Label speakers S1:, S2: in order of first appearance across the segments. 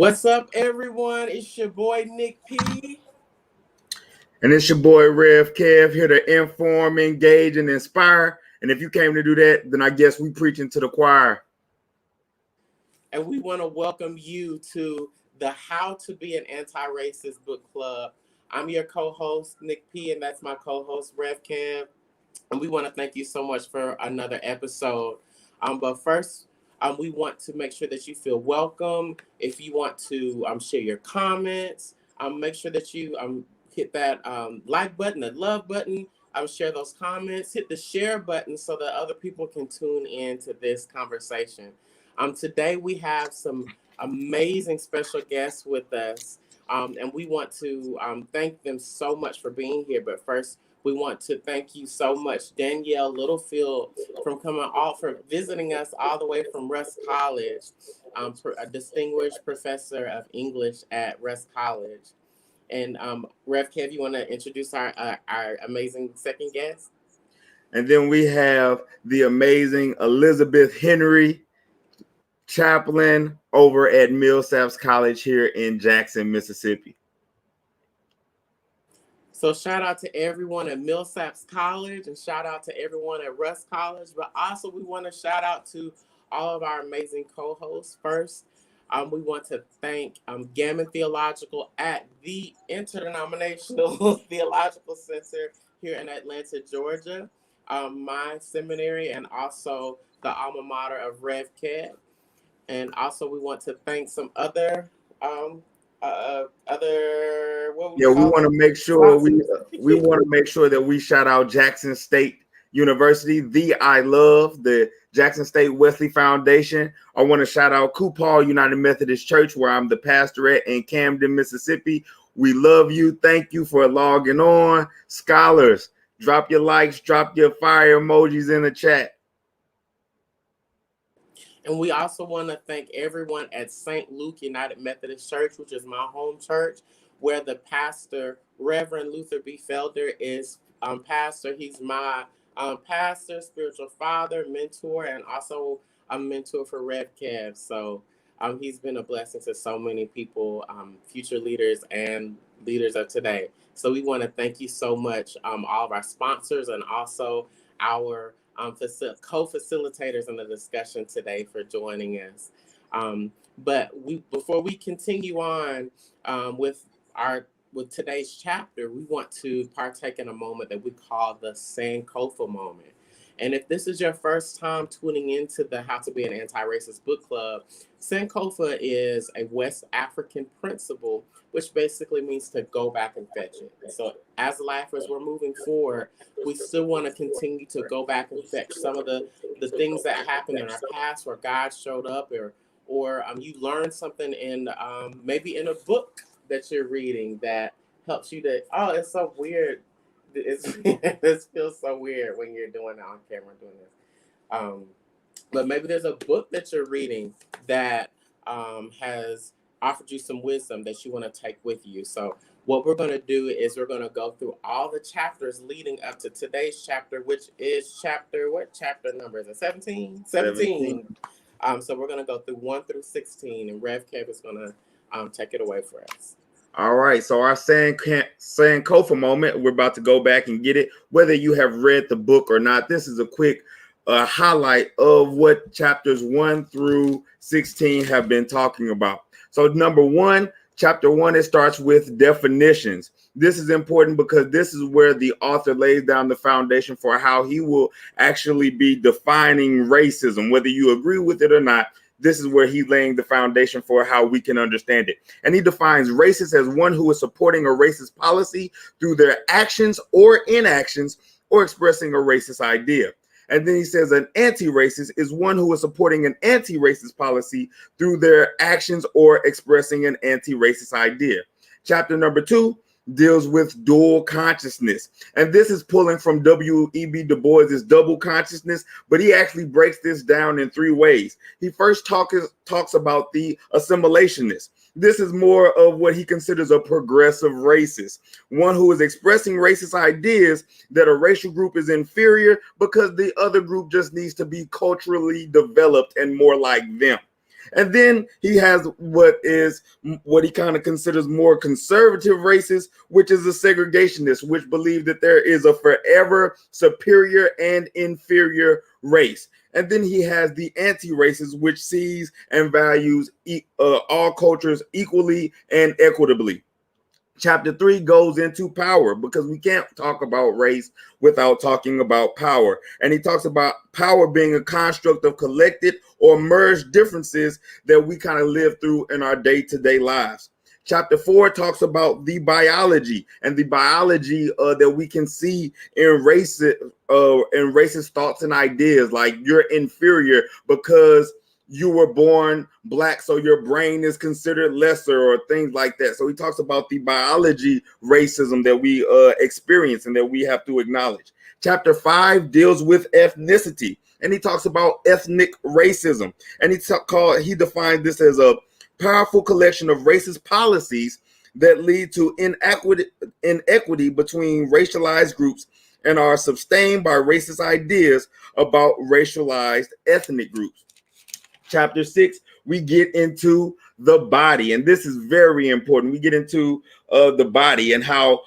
S1: What's up, everyone? It's your boy Nick P.
S2: And it's your boy Rev Kev here to inform, engage, and inspire. And if you came to do that, then I guess we preaching to the choir.
S1: And we want to welcome you to the How to Be an Anti-Racist Book Club. I'm your co-host, Nick P, and that's my co-host, Rev Kev. And we want to thank you so much for another episode. But first, we want to make sure that you feel welcome. If you want to share your comments, make sure that you hit that like button, the love button, share those comments, hit the share button so that other people can tune in to this conversation. Today we have some amazing special guests with us, and we want to thank them so much for being here. But first, we want to thank you so much, Danielle Littlefield, for visiting us all the way from Rusk College, a distinguished professor of English at Rusk College. And Rev Kev, you want to introduce our amazing second guest?
S2: And then we have the amazing Elizabeth Henry, chaplain over at Millsaps College here in Jackson, Mississippi.
S1: So shout out to everyone at Millsaps College and shout out to everyone at Rusk College. But also we want to shout out to all of our amazing co-hosts. First, we want to thank Gammon Theological at the Interdenominational Theological Center here in Atlanta, Georgia, my seminary, and also the alma mater of Rev Kev. And also we want to thank some other
S2: we want to make sure we want to make sure that we shout out Jackson State University, the Jackson State Wesley Foundation. I want to shout out Coupal United Methodist Church, where I'm the pastor at in Camden, Mississippi. We love you. Thank you for logging on. Scholars, drop your likes, drop your fire emojis in the chat.
S1: And we also want to thank everyone at St. Luke United Methodist Church, which is my home church, where the pastor, Reverend Luther B. Felder, is pastor. He's my pastor, spiritual father, mentor, and also a mentor for Rev Kev. So he's been a blessing to so many people, future leaders and leaders of today. So we want to thank you so much, all of our sponsors and also our co-facilitators in the discussion today for joining us. But before we continue on with today's chapter, we want to partake in a moment that we call the Sankofa moment. And if this is your first time tuning into the How to Be an Anti-Racist Book Club, Sankofa is a West African principle, which basically means to go back and fetch it. So as we're moving forward, we still want to continue to go back and fetch some of the things that happened in our past where God showed up, or you learned something in maybe in a book that you're reading that helps you to, it's so weird. This feels so weird when you're doing it on camera doing this. But maybe there's a book that you're reading that has offered you some wisdom that you want to take with you. So what we're going to do is we're going to go through all the chapters leading up to today's chapter, which is what chapter number is it? 17? 17. So we're going to go through 1 through 16, and Rev Kev is going to take it away for us.
S2: All right, so our Sankofa moment, we're about to go back and get it. Whether you have read the book or not, this is a quick highlight of what chapters 1 through 16 have been talking about. So number 1, chapter 1, it starts with definitions. This is important because this is where the author lays down the foundation for how he will actually be defining racism. Whether you agree with it or not, this is where he's laying the foundation for how we can understand it. And he defines racist as one who is supporting a racist policy through their actions or inactions or expressing a racist idea. And then he says an anti-racist is one who is supporting an anti-racist policy through their actions or expressing an anti-racist idea. Chapter number 2 deals with dual consciousness. And this is pulling from W.E.B. Du Bois's double consciousness, but he actually breaks this down in 3 ways. He first talks about the assimilationist. This is more of what he considers a progressive racist, one who is expressing racist ideas that a racial group is inferior because the other group just needs to be culturally developed and more like them. And then he has what he kind of considers more conservative races, which is a segregationist, which believe that there is a forever superior and inferior race. And then he has the anti-races, which sees and values all cultures equally and equitably. Chapter 3 goes into power, because we can't talk about race without talking about power. And he talks about power being a construct of collected or merged differences that we kind of live through in our day-to-day lives. Chapter 4 talks about the biology, and the biology that we can see in racist thoughts and ideas, like you're inferior because you were born black, so your brain is considered lesser, or things like that. So he talks about the biology racism that we experience and that we have to acknowledge. Chapter 5 deals with ethnicity, and he talks about ethnic racism. And he defines this as a powerful collection of racist policies that lead to inequity between racialized groups and are sustained by racist ideas about racialized ethnic groups. Chapter 6, we get into the body, and this is very important. We get into the body and how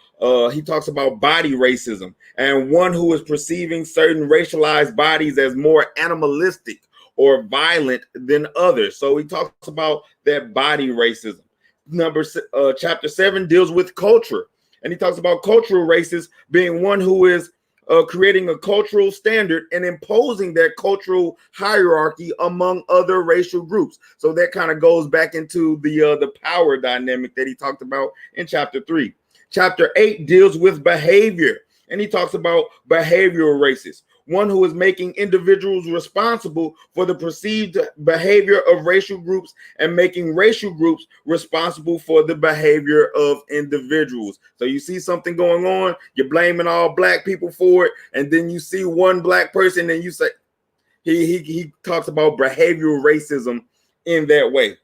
S2: he talks about body racism, and one who is perceiving certain racialized bodies as more animalistic or violent than others. So he talks about that body racism. Chapter 7 deals with culture, and he talks about cultural races being one who is creating a cultural standard and imposing that cultural hierarchy among other racial groups. So that kind of goes back into the power dynamic that he talked about in chapter 3. Chapter 8 deals with behavior, and he talks about behavioral races, one who is making individuals responsible for the perceived behavior of racial groups and making racial groups responsible for the behavior of individuals. So you see something going on, you're blaming all black people for it, and then you see one black person and you say, he talks about behavioral racism in that way.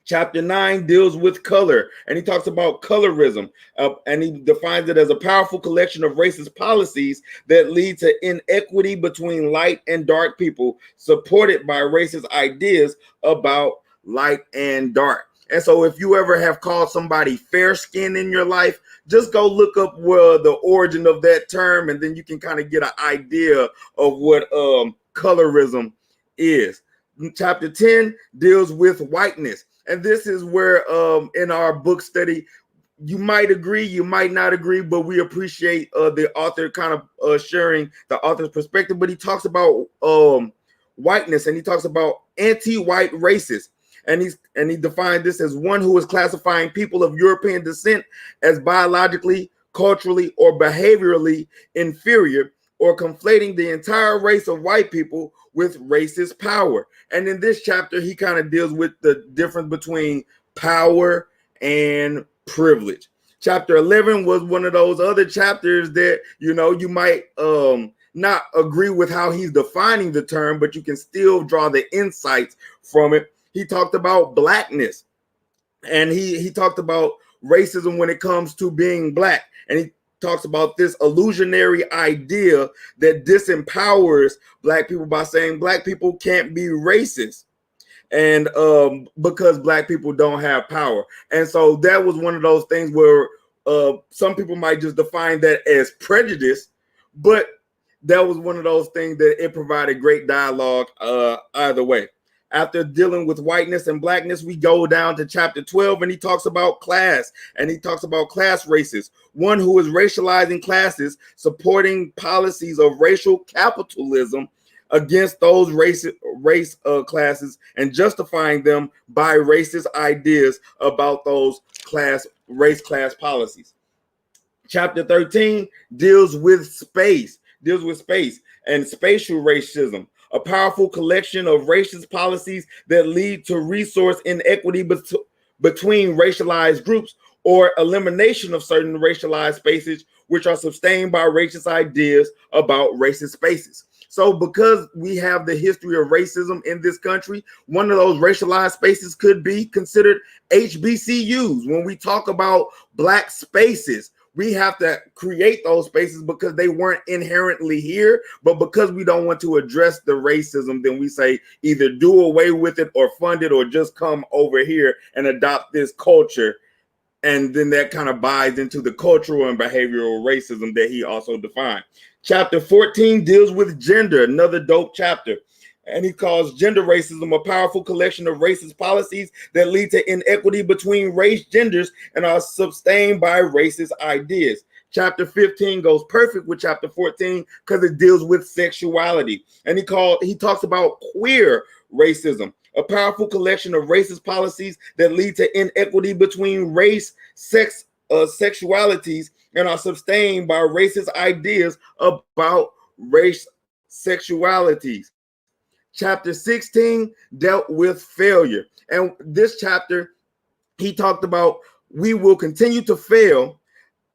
S2: Chapter 9 deals with color, and he talks about colorism, and he defines it as a powerful collection of racist policies that lead to inequity between light and dark people, supported by racist ideas about light and dark. And so if you ever have called somebody fair skin in your life, just go look up where the origin of that term, and then you can kind of get an idea of what colorism is. Chapter 10 deals with whiteness. And this is where in our book study, you might agree, you might not agree, but we appreciate the author kind of sharing the author's perspective. But he talks about whiteness, and he talks about anti-white racists. And he defined this as one who is classifying people of European descent as biologically, culturally, or behaviorally inferior, or conflating the entire race of white people with racist power. And in this chapter, he kind of deals with the difference between power and privilege. Chapter 11 was one of those other chapters that, you might not agree with how he's defining the term, but you can still draw the insights from it. He talked about blackness, and he talked about racism when it comes to being black. And he talks about this illusionary idea that disempowers black people by saying black people can't be racist, and because black people don't have power. And so that was one of those things where some people might just define that as prejudice, but that was one of those things that it provided great dialogue either way. After dealing with whiteness and blackness, we go down to chapter 12, and he talks about class, and he talks about class races. One who is racializing classes, supporting policies of racial capitalism against those race classes, and justifying them by racist ideas about those race class policies. Chapter 13 deals with space and spatial racism, a powerful collection of racist policies that lead to resource inequity between racialized groups, or elimination of certain racialized spaces, which are sustained by racist ideas about racist spaces. So because we have the history of racism in this country, one of those racialized spaces could be considered HBCUs. When we talk about black spaces, We have to create those spaces because they weren't inherently here, but because we don't want to address the racism, then we say either do away with it or fund it or just come over here and adopt this culture. And then that kind of buys into the cultural and behavioral racism that he also defined. Chapter 14 deals with gender, another dope chapter. And he calls gender racism a powerful collection of racist policies that lead to inequity between race genders and are sustained by racist ideas. Chapter 15 goes perfect with chapter 14 because it deals with sexuality. And he talks about queer racism, a powerful collection of racist policies that lead to inequity between race, sex, sexualities, and are sustained by racist ideas about race sexualities. Chapter 16 dealt with failure. And this chapter, he talked about we will continue to fail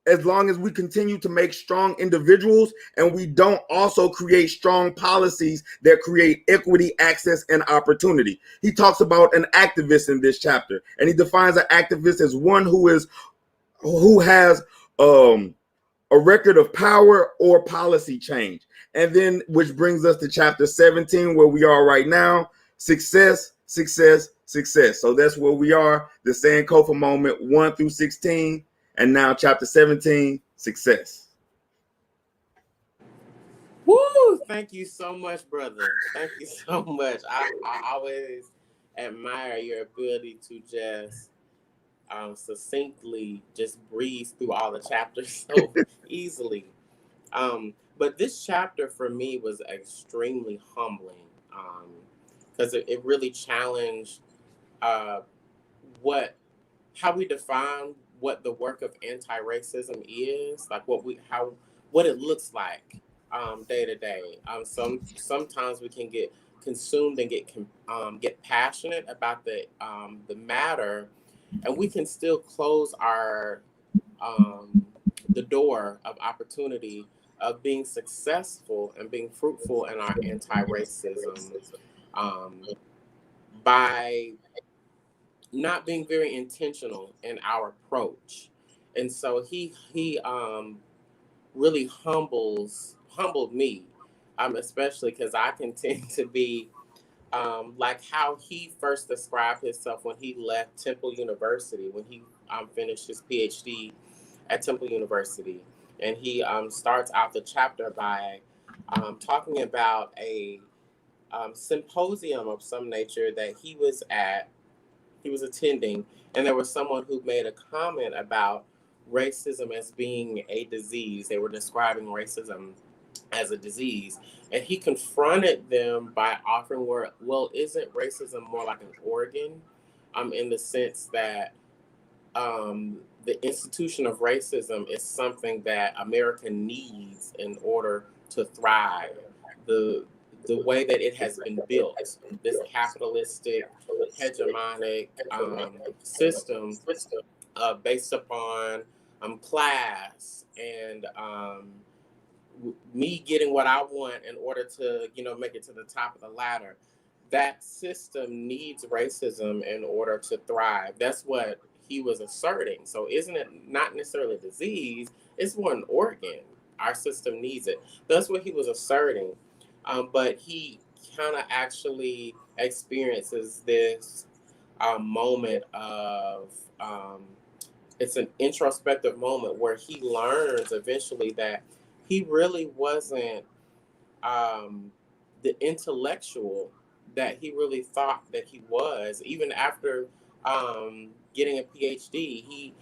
S2: as long as we continue to make strong individuals and we don't also create strong policies that create equity, access, and opportunity. He talks about an activist in this chapter, and he defines an activist as one who has a record of power or policy change. And then, which brings us to chapter 17, where we are right now: success, success, success. So that's where we are, the Sankofa moment 1 through 16. And now chapter 17, success.
S1: Woo! Thank you so much, brother. Thank you so much. I always admire your ability to just succinctly just breeze through all the chapters so easily. But this chapter for me was extremely humbling because it really challenged uh, what how we define what the work of anti-racism is, like what it looks like day to day. Sometimes we can get consumed and get passionate about the matter, and we can still close our the door of opportunity of being successful and being fruitful in our anti-racism um, by not being very intentional in our approach. And so he really humbled me, especially because I can tend to be like how he first described himself when he left Temple University, when he finished his PhD at Temple University. And he starts out the chapter by talking about a symposium of some nature that he was attending, and there was someone who made a comment about racism as being a disease. They were describing racism as a disease, and he confronted them by offering, well, isn't racism more like an organ, in the sense that the institution of racism is something that America needs in order to thrive. The the way that it has been built, this capitalistic, hegemonic system based upon class and me getting what I want in order to, make it to the top of the ladder. That system needs racism in order to thrive. That's what he was asserting. So isn't it not necessarily a disease? It's more an organ. Our system needs it. That's what he was asserting. But he kind of actually experiences this moment of it's an introspective moment where he learns eventually that he really wasn't the intellectual that he really thought that he was. Even after getting a PhD, he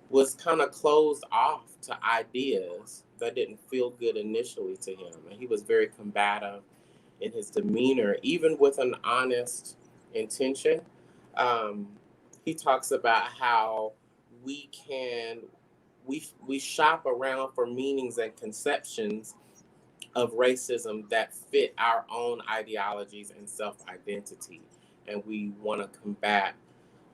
S1: was kind of closed off to ideas that didn't feel good initially to him. And he was very combative in his demeanor, even with an honest intention. Um, he talks about how we can we shop around for meanings and conceptions of racism that fit our own ideologies and self-identity, and we want to combat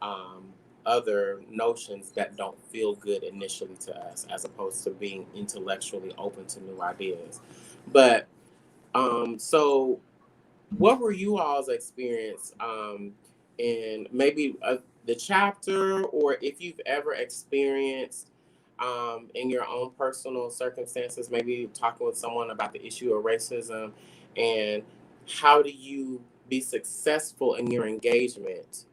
S1: um, other notions that don't feel good initially to us, as opposed to being intellectually open to new ideas. But so what were you all's experience in maybe the chapter, or if you've ever experienced in your own personal circumstances, maybe talking with someone about the issue of racism, and how do you be successful in your engagement,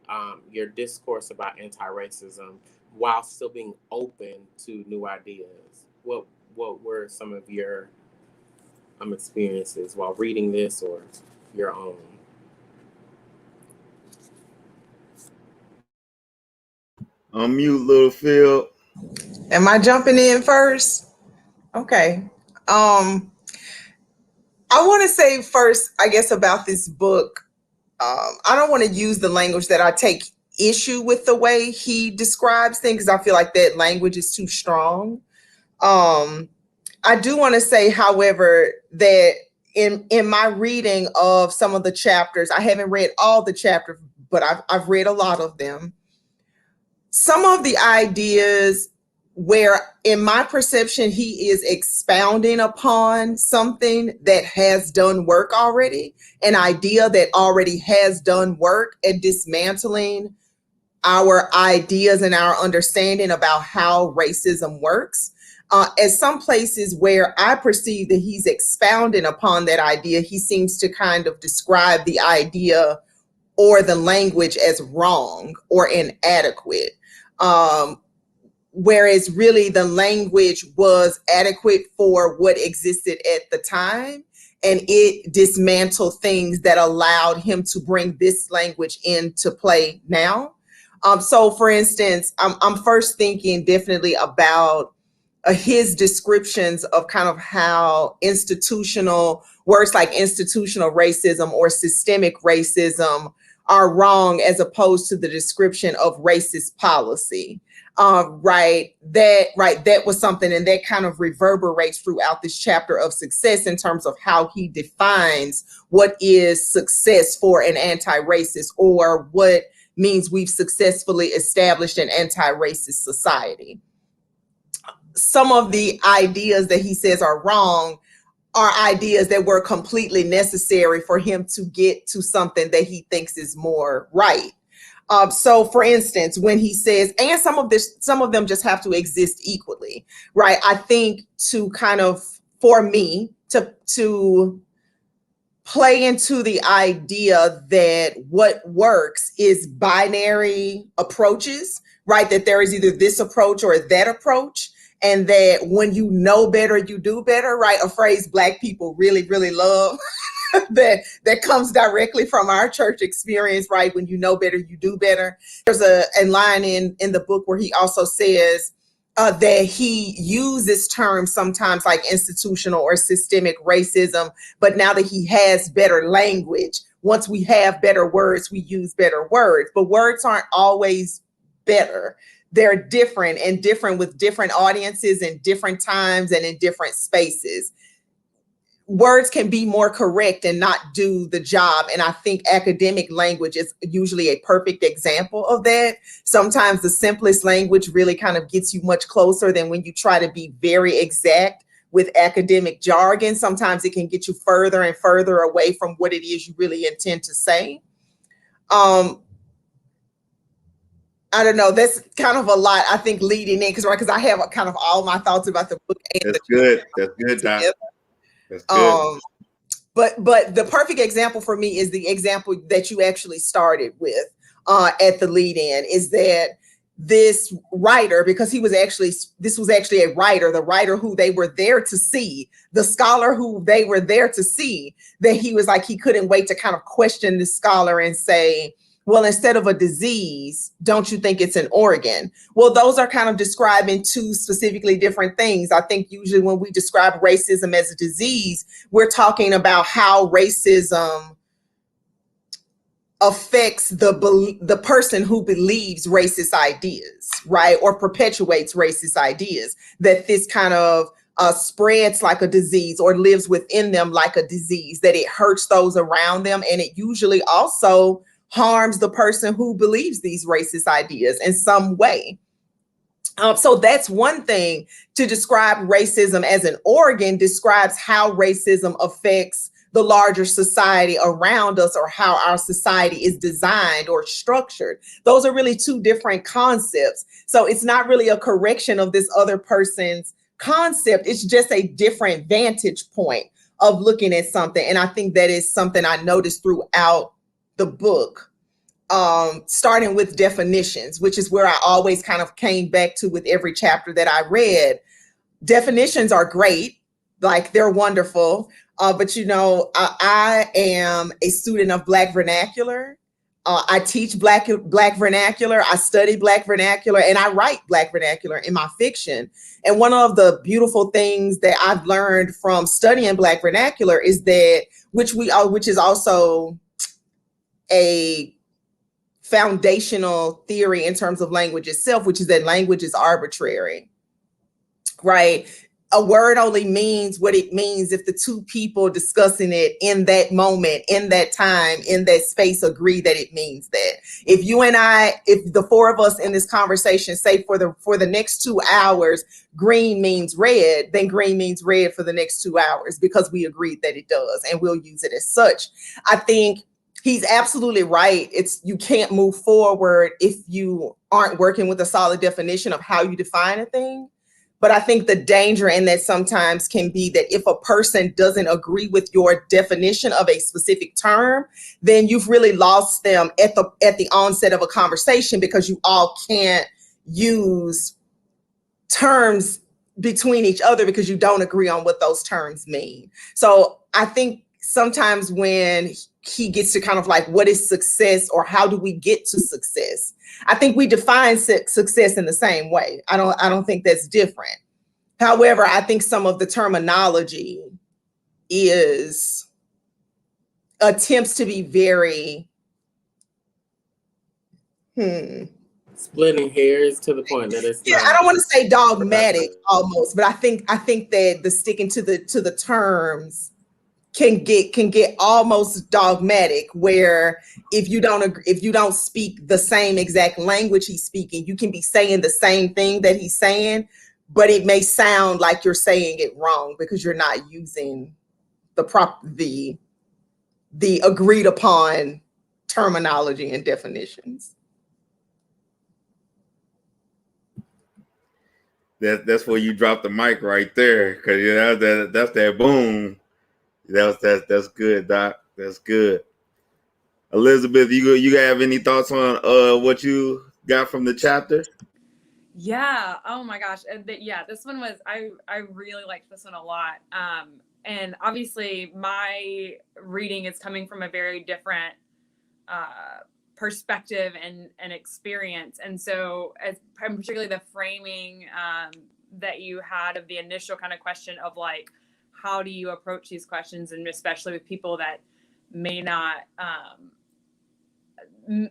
S1: your discourse about anti-racism, while still being open to new ideas? What were some of your experiences while reading this, or your own?
S2: Unmute, little Phil.
S3: Am I jumping in first? Okay. I want to say first, I guess, about this book. I don't want to use the language that I take issue with the way he describes things, because I feel like that language is too strong. I do want to say, however, that in my reading of some of the chapters, I haven't read all the chapters, but I've read a lot of them. Some of the ideas where, in my perception, he is expounding upon something that has done work already, an idea that already has done work, and dismantling our ideas and our understanding about how racism works. At some places where I perceive that he's expounding upon that idea, he seems to kind of describe the idea or the language as wrong or inadequate. Whereas really the language was adequate for what existed at the time, and it dismantled things that allowed him to bring this language into play now. So for instance, I'm first thinking definitely about his descriptions of kind of how institutional words like institutional racism or systemic racism are wrong, as opposed to the description of racist policy. That was something, and that kind of reverberates throughout this chapter of success in terms of how he defines what is success for an anti-racist, or what means we've successfully established an anti-racist society. Some of the ideas that he says are wrong are ideas that were completely necessary for him to get to something that he thinks is more right. So for instance, when he says, and some of them just have to exist equally, right? I think to kind of, for me, to play into the idea that what works is binary approaches, right? That there is either this approach or that approach. And that when you know better, you do better, right? A phrase Black people really, really love. that comes directly from our church experience, right? When you know better, you do better. There's a line in the book where he also says that he uses terms sometimes like institutional or systemic racism, but now that he has better language, once we have better words, we use better words. But words aren't always better. They're different, and different with different audiences and different times and in different spaces. Words can be more correct and not do the job. And I think academic language is usually a perfect example of that. Sometimes the simplest language really kind of gets you much closer than when you try to be very exact with academic jargon. Sometimes it can get you further and further away from what it is you really intend to say. I don't know. That's kind of a lot, I think, leading in, because I have kind of all my thoughts about the book. And
S2: That's good. That's good, Doc. That's good.
S3: But the perfect example for me is the example that you actually started with at the lead in, is that this writer, because this was actually a writer, the writer who they were there to see, the scholar who they were there to see, that he was like, he couldn't wait to kind of question the scholar and say, well, instead of a disease, don't you think it's an organ? Well, those are kind of describing two specifically different things. I think usually when we describe racism as a disease, we're talking about how racism affects the person who believes racist ideas, right? Or perpetuates racist ideas, that this kind of spreads like a disease or lives within them like a disease, that it hurts those around them. And it usually also harms the person who believes these racist ideas in some way. So that's one thing. To describe racism as an organ describes how racism affects the larger society around us or how our society is designed or structured. Those are really two different concepts. So it's not really a correction of this other person's concept. It's just a different vantage point of looking at something. And I think that is something I noticed throughout the book, starting with definitions, which is where I always kind of came back to with every chapter that I read. Definitions are great, like they're wonderful. But you know, I am a student of Black vernacular. I teach Black vernacular. I study Black vernacular, and I write Black vernacular in my fiction. And one of the beautiful things that I've learned from studying Black vernacular is that, which is also a foundational theory in terms of language itself, which is that language is arbitrary, right? A word only means what it means if the two people discussing it in that moment, in that time, in that space agree that it means that. If you and I, if the four of us in this conversation say for the next 2 hours, green means red, then green means red for the next 2 hours because we agreed that it does, and we'll use it as such. I think he's absolutely right. You can't move forward if you aren't working with a solid definition of how you define a thing. But I think the danger in that sometimes can be that if a person doesn't agree with your definition of a specific term, then you've really lost them at the onset of a conversation, because you all can't use terms between each other because you don't agree on what those terms mean. So I think sometimes when he gets to kind of like, what is success, or how do we get to success? I think we define success in the same way. I don't think that's different. However, I think some of the terminology attempts to be very
S1: splitting hairs to the point that it's
S3: I don't want to say dogmatic almost, but I think that the sticking to the terms can get almost dogmatic, where if you don't speak the same exact language he's speaking, you can be saying the same thing that he's saying, but it may sound like you're saying it wrong because you're not using the agreed upon terminology and definitions.
S2: That's where you drop the mic right there, because you know that's that boom. That's good, Doc. That's good. Elizabeth, you have any thoughts on what you got from the chapter?
S4: Yeah. Oh my gosh. Yeah, this one was, I really liked this one a lot. And obviously my reading is coming from a very different perspective and experience. And so particularly the framing that you had of the initial kind of question of like, how do you approach these questions? And especially with people that may not,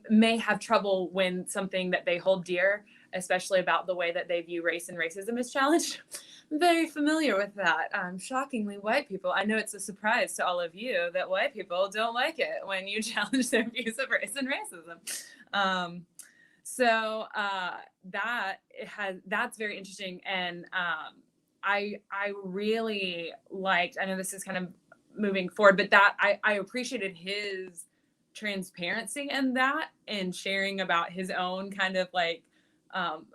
S4: may have trouble when something that they hold dear, especially about the way that they view race and racism, is challenged. I'm very familiar with that. Shockingly, white people, I know it's a surprise to all of you that white people don't like it when you challenge their views of race and racism. So that's very interesting. And I really liked, I know this is kind of moving forward, but that I appreciated his transparency in that, and sharing about his own kind of like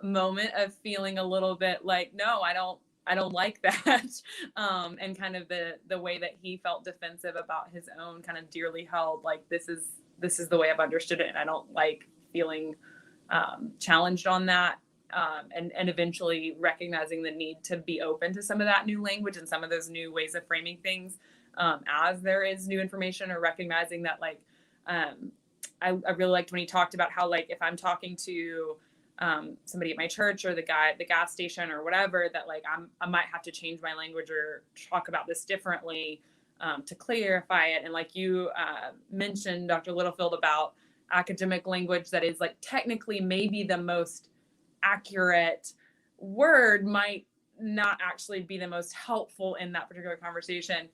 S4: moment of feeling a little bit like, no, I don't like that. And kind of the way that he felt defensive about his own kind of dearly held, like, this is the way I've understood it, and I don't like feeling challenged on that. And eventually recognizing the need to be open to some of that new language and some of those new ways of framing things as there is new information, or recognizing that, like, I really liked when he talked about how, like, if I'm talking to somebody at my church or the guy at the gas station or whatever, that like I might have to change my language or talk about this differently to clarify it. And like you mentioned, Dr. Littlefield, about academic language that is like technically maybe the most accurate word might not actually be the most helpful in that particular conversation.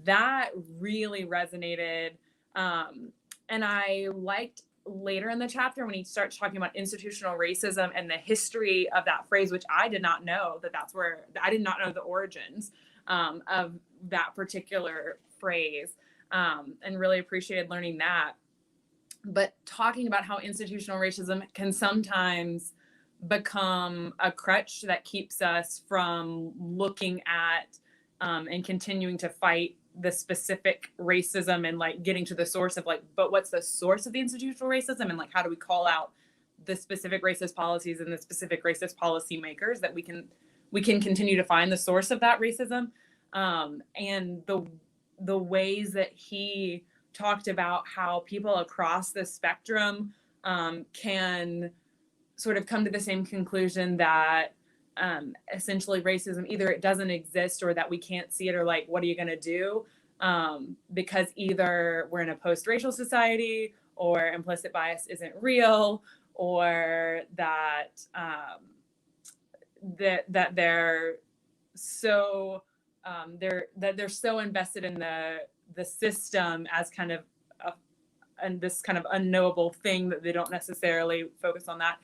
S4: That really resonated. And I liked later in the chapter when he starts talking about institutional racism and the history of that phrase, which I did not know that's where, I did not know the origins of that particular phrase. and really appreciated learning that. But talking about how institutional racism can sometimes become a crutch that keeps us from looking at and continuing to fight the specific racism and like getting to the source of like, but what's the source of the institutional racism, and like how do we call out the specific racist policies and the specific racist policy makers that we can continue to find the source of that racism, and the ways that he talked about how people across the spectrum can sort of come to the same conclusion that essentially racism, either it doesn't exist or that we can't see it, or like, what are you going to do? Because either we're in a post-racial society, or implicit bias isn't real, or that that they're so they're so invested in the system as kind of and this kind of unknowable thing that they don't necessarily focus on that.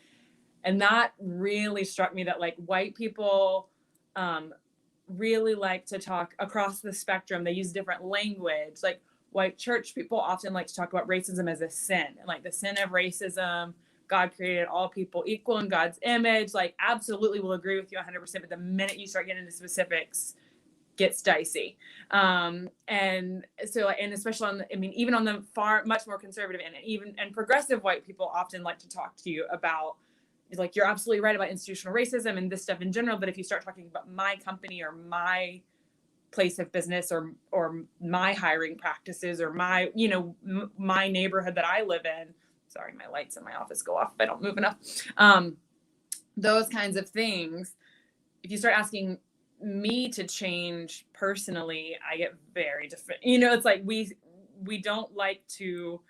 S4: And that really struck me, that like white people really like to talk across the spectrum. They use different language. Like white church people often like to talk about racism as a sin, and like the sin of racism. God created all people equal in God's image. Like, absolutely will agree with you 100%. But the minute you start getting into specifics, gets dicey. And so, and especially on the, I mean, even on the far, much more conservative end, and progressive white people often like to talk to you about, like, you're absolutely right about institutional racism and this stuff in general. But if you start talking about my company or my place of business or my hiring practices or my, you know, my neighborhood that I live in, sorry, my lights in my office go off if I don't move enough. Those kinds of things, if you start asking me to change personally, I get very different. You know, it's like we don't like to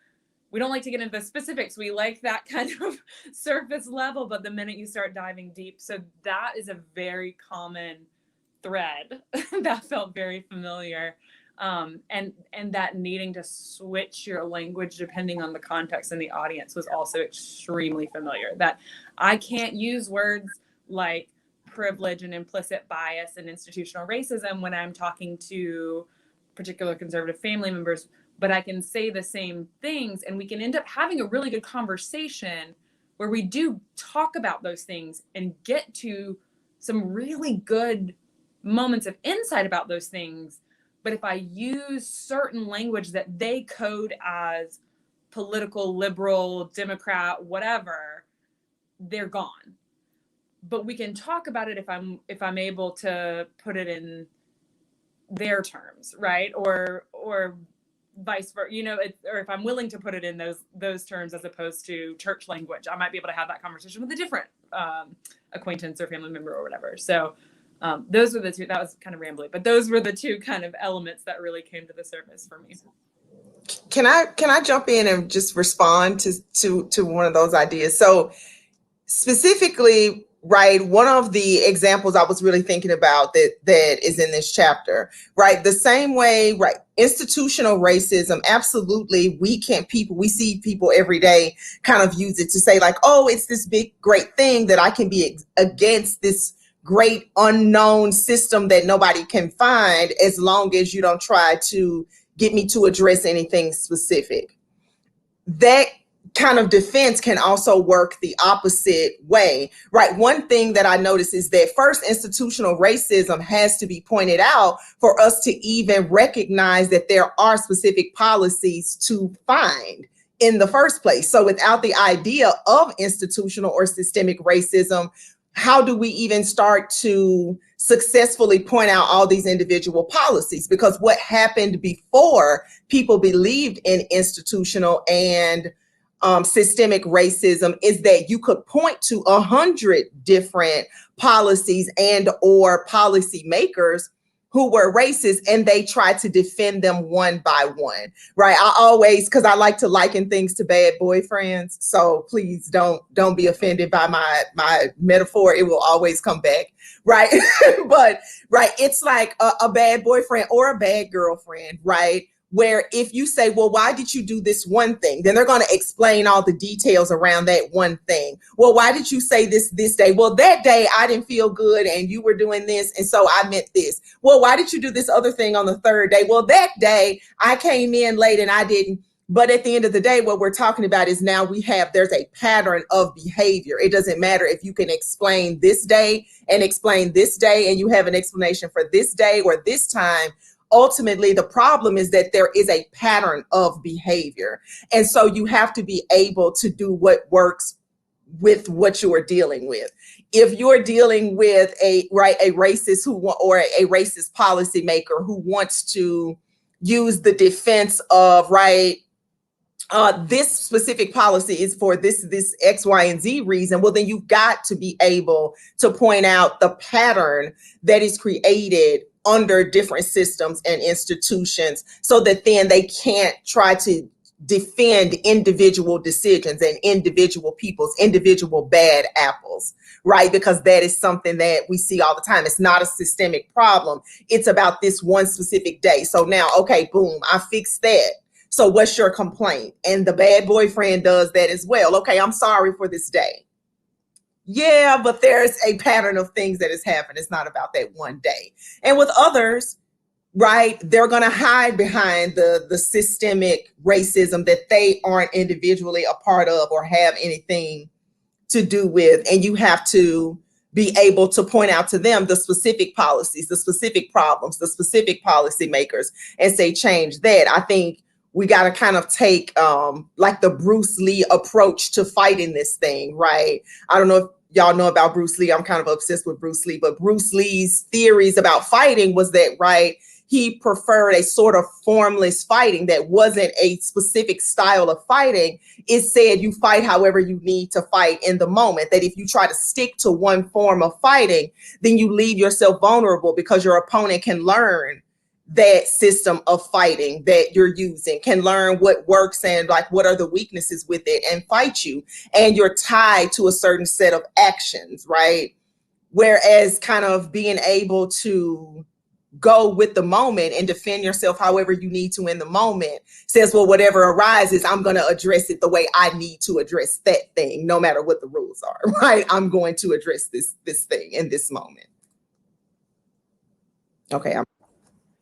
S4: get into the specifics. We like that kind of surface level, but the minute you start diving deep, so that is a very common thread that felt very familiar. And that needing to switch your language depending on the context and the audience was also extremely familiar. That I can't use words like privilege and implicit bias and institutional racism when I'm talking to particular conservative family members, but I can say the same things, and we can end up having a really good conversation where we do talk about those things and get to some really good moments of insight about those things. But if I use certain language that they code as political, liberal, Democrat, whatever, they're gone. But we can talk about it if I'm able to put it in their terms, right? Or vice versa, you know, or if I'm willing to put it in those terms as opposed to church language, I might be able to have that conversation with a different acquaintance or family member or whatever. So those were the two. That was kind of rambly, but those were the two kind of elements that really came to the surface for me.
S3: Can I jump in and just respond to one of those ideas? So specifically, right, one of the examples I was really thinking about that is in this chapter, right? The same way, right, institutional racism, absolutely, we see people every day kind of use it to say like, oh, it's this big, great thing that I can be against this great unknown system that nobody can find, as long as you don't try to get me to address anything specific. That kind of defense can also work the opposite way, right? One thing that I noticed is that first, institutional racism has to be pointed out for us to even recognize that there are specific policies to find in the first place. So without the idea of institutional or systemic racism, how do we even start to successfully point out all these individual policies? Because what happened before people believed in institutional and systemic racism is that you could point to 100 different policies and or policy makers who were racist, and they tried to defend them one by one, right? I always, because I like to liken things to bad boyfriends, so please don't be offended by my metaphor. It will always come back, right? But right, it's like a bad boyfriend or a bad girlfriend, right? where if you say, well, why did you do this one thing? Then they're going to explain all the details around that one thing. Well, why did you say this day? Well, that day I didn't feel good and you were doing this, and so I meant this. Well, why did you do this other thing on the third day? Well, that day I came in late and I didn't. But at the end of the day, what we're talking about is now there's a pattern of behavior. It doesn't matter if you can explain this day and explain this day and you have an explanation for this day or this time. Ultimately, the problem is that there is a pattern of behavior. And so you have to be able to do what works with what you are dealing with. If you're dealing with a racist or a racist policymaker who wants to use the defense of this specific policy is for this X, Y, and Z reason, well, then you've got to be able to point out the pattern that is created under different systems and institutions so that then they can't try to defend individual decisions and individual people's individual bad apples, right? Because that is something that we see all the time. It's not a systemic problem. It's about this one specific day. So now, okay, boom, I fixed that. So what's your complaint? And the bad boyfriend does that as well. Okay, I'm sorry for this day. Yeah, but there's a pattern of things that has happened. It's not about that one day. And with others, right, they're going to hide behind the systemic racism that they aren't individually a part of or have anything to do with. And you have to be able to point out to them the specific policies, the specific problems, the specific policymakers, and say, change that. I think we got to kind of take like the Bruce Lee approach to fighting this thing, right? I don't know if y'all know about Bruce Lee. I'm kind of obsessed with Bruce Lee, but Bruce Lee's theories about fighting was that, right, he preferred a sort of formless fighting that wasn't a specific style of fighting. It said you fight however you need to fight in the moment, that if you try to stick to one form of fighting, then you leave yourself vulnerable because your opponent can learn that system of fighting that you're using, can learn what works and like what are the weaknesses with it and fight you. And you're tied to a certain set of actions, right? Whereas kind of being able to go with the moment and defend yourself however you need to in the moment says, well, whatever arises, I'm going to address it the way I need to address that thing, no matter what the rules are, right? I'm going to address this thing in this moment. Okay,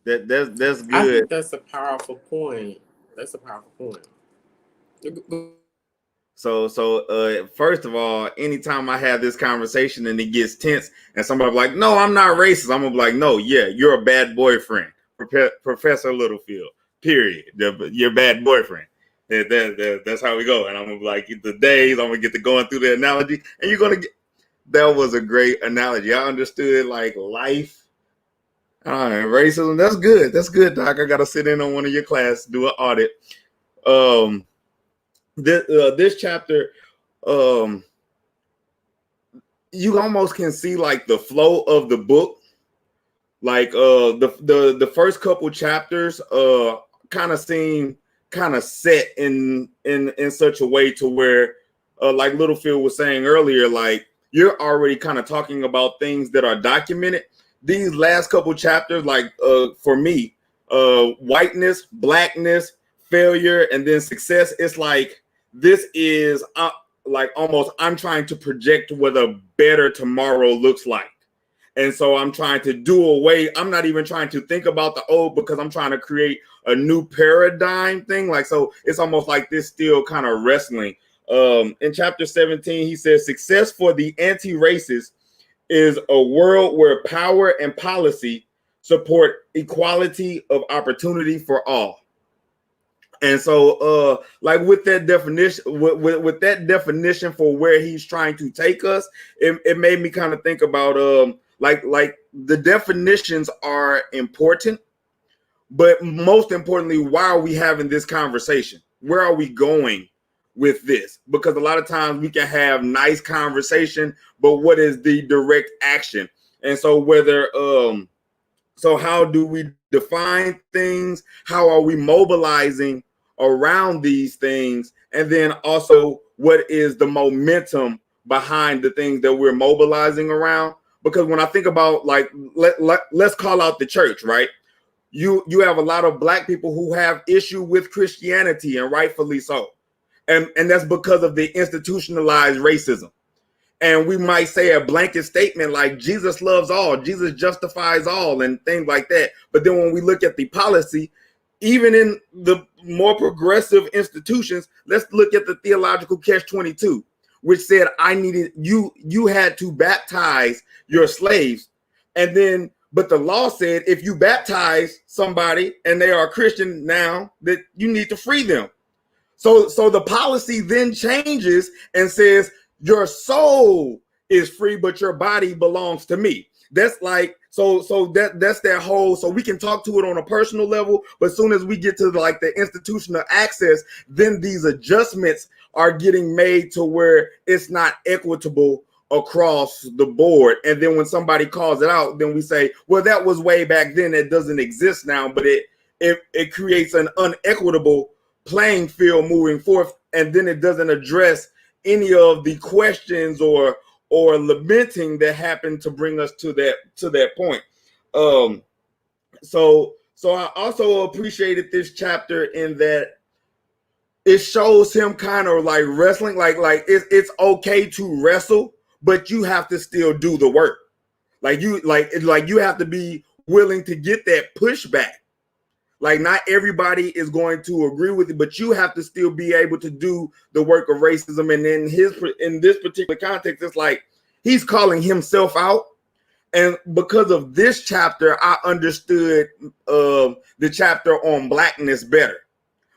S2: that's good.
S1: I think that's a powerful point. That's a powerful point.
S2: So first of all, anytime I have this conversation and it gets tense and somebody's like, no, I'm not racist, I'm gonna be like, no, yeah, you're a bad boyfriend, Professor Littlefield, period. You're a bad boyfriend. That's how we go. And I'm gonna be like, the days, I'm gonna get to going through the analogy, and you're gonna get, that was a great analogy. I understood like life. Racism, that's good, Doc. I gotta sit in on one of your classes, do an audit. This chapter, you almost can see like the flow of the book. Like the first couple chapters kind of seem kind of set in such a way to where like Littlefield was saying earlier, like you're already kind of talking about things that are documented. These last couple chapters, like for me, whiteness, blackness, failure, and then success, it's like this is like almost I'm trying to project what a better tomorrow looks like. And so I'm trying to do away. I'm not even trying to think about the old because I'm trying to create a new paradigm thing. Like, so it's almost like this still kind of wrestling. In chapter 17, he says, success for the anti-racist is a world where power and policy support equality of opportunity for all. And so like with that definition, with that definition for where he's trying to take us, it made me kind of think about like the definitions are important, but most importantly, why are we having this conversation? Where are we going with this? Because a lot of times we can have nice conversation, but what is the direct action? And so whether so how do we define things? How are we mobilizing around these things? And then also what is the momentum behind the things that we're mobilizing around? Because when I think about like let's call out the church, right? you have a lot of black people who have issue with Christianity, and rightfully so. And that's because of the institutionalized racism. And we might say a blanket statement like Jesus loves all, Jesus justifies all, and things like that. But then when we look at the policy, even in the more progressive institutions, let's look at the theological catch-22, which said you had to baptize your slaves. And then, but the law said if you baptize somebody and they are a Christian now, that you need to free them. So the policy then changes and says your soul is free, but your body belongs to me. That's like, that's that whole, so we can talk to it on a personal level, but as soon as we get to like the institutional access, then these adjustments are getting made to where it's not equitable across the board. And then when somebody calls it out, then we say, well, that was way back then, it doesn't exist now, but it creates an unequitable playing field moving forth, and then it doesn't address any of the questions or lamenting that happened to bring us to that point. So I also appreciated this chapter in that it shows him kind of like wrestling, like it's okay to wrestle, but you have to still do the work. Like you have to be willing to get that pushback. Like not everybody is going to agree with it, but you have to still be able to do the work of racism. And in this particular context, it's like he's calling himself out. And because of this chapter, I understood the chapter on blackness better.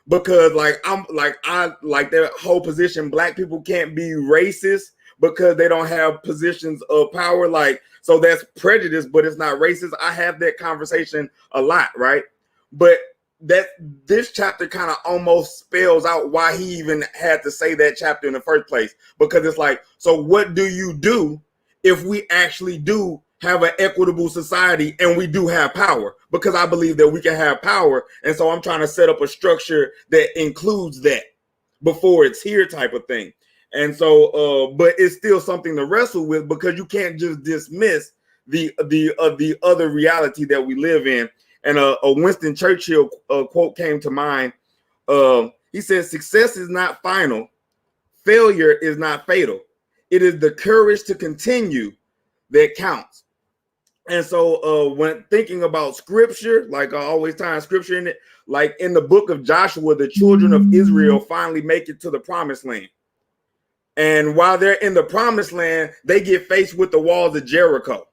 S2: Because I like that whole position, black people can't be racist because they don't have positions of power. Like, so that's prejudice, but it's not racist. I have that conversation a lot, right? But this chapter kind of almost spells out why he even had to say that chapter in the first place. Because it's like, so what do you do if we actually do have an equitable society and we do have power? Because I believe that we can have power. And so I'm trying to set up a structure that includes that before it's here type of thing. And so, but it's still something to wrestle with, because you can't just dismiss the other reality that we live in. And a Winston Churchill quote came to mind. He said, success is not final. Failure is not fatal. It is the courage to continue that counts. And so when thinking about scripture, like I always tie scripture in it, like in the book of Joshua, the children of Israel finally make it to the promised land. And while they're in the promised land, they get faced with the walls of Jericho.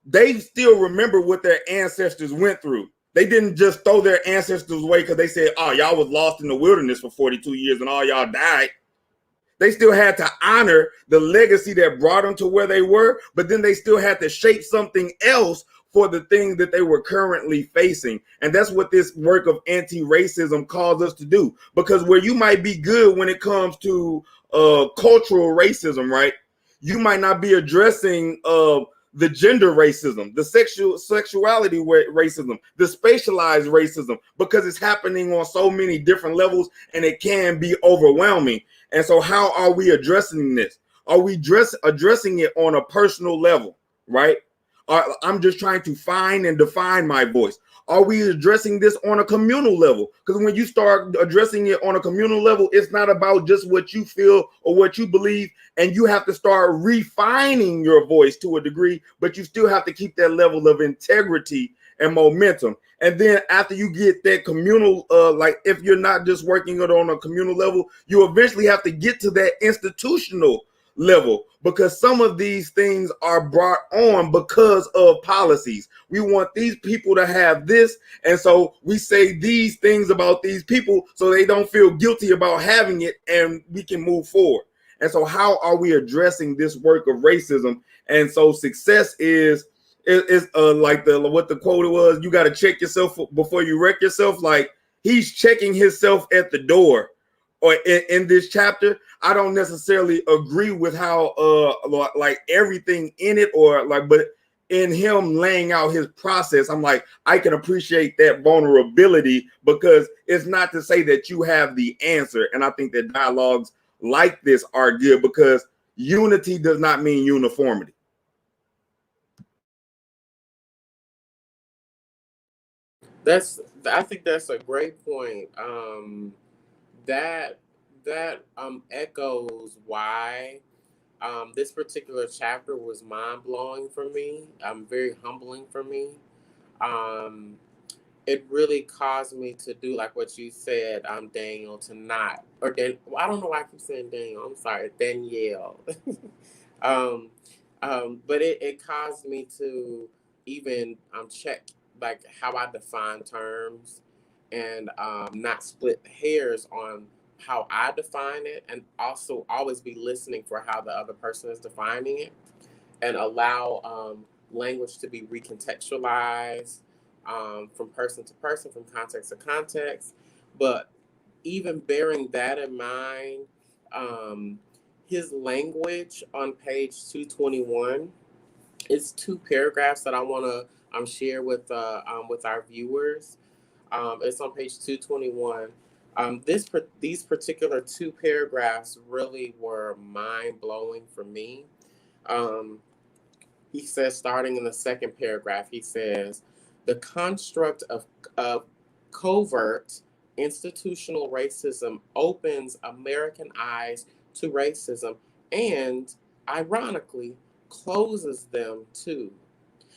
S2: They still remember what their ancestors went through. They didn't just throw their ancestors away because they said, oh, y'all was lost in the wilderness for 42 years and all y'all died. They still had to honor the legacy that brought them to where they were, but then they still had to shape something else for the things that they were currently facing. And that's what this work of anti-racism calls us to do. Because where you might be good when it comes to cultural racism, right? You might not be addressing the gender racism, the sexuality racism, the spatialized racism, because it's happening on so many different levels and it can be overwhelming. And so how are we addressing this? Are we addressing it on a personal level, right? I'm just trying to find and define my voice. Are we addressing this on a communal level? Because when you start addressing it on a communal level, it's not about just what you feel or what you believe, and you have to start refining your voice to a degree, but you still have to keep that level of integrity and momentum. And then after you get that communal, like if you're not just working it on a communal level, you eventually have to get to that institutional level, because some of these things are brought on because of policies. We want these people to have this, and so we say these things about these people so they don't feel guilty about having it, and we can move forward. And so how are we addressing this work of racism? And so success is like what the quote was, you got to check yourself before you wreck yourself. Like he's checking himself at the door, or in this chapter. I don't necessarily agree with how like everything in it, or like, but in him laying out his process, I'm like, I can appreciate that vulnerability, because it's not to say that you have the answer. And I think that dialogues like this are good, because unity does not mean uniformity.
S1: I think that's a great point. That echoes why this particular chapter was mind blowing for me. Very humbling for me. Um, it really caused me to do like what you said, Daniel, to not well, I don't know why I keep saying Daniel. I'm sorry, Danielle. um, but it caused me to even check like how I define terms and not split hairs on how I define it, and also always be listening for how the other person is defining it, and allow language to be recontextualized from person to person, from context to context. But even bearing that in mind, um, his language on page 221, it's two paragraphs that I want to share with our viewers. It's on page 221. These particular two paragraphs really were mind blowing for me. Um, he says, starting in the second paragraph, he says, the construct of covert institutional racism opens American eyes to racism and, ironically, closes them too.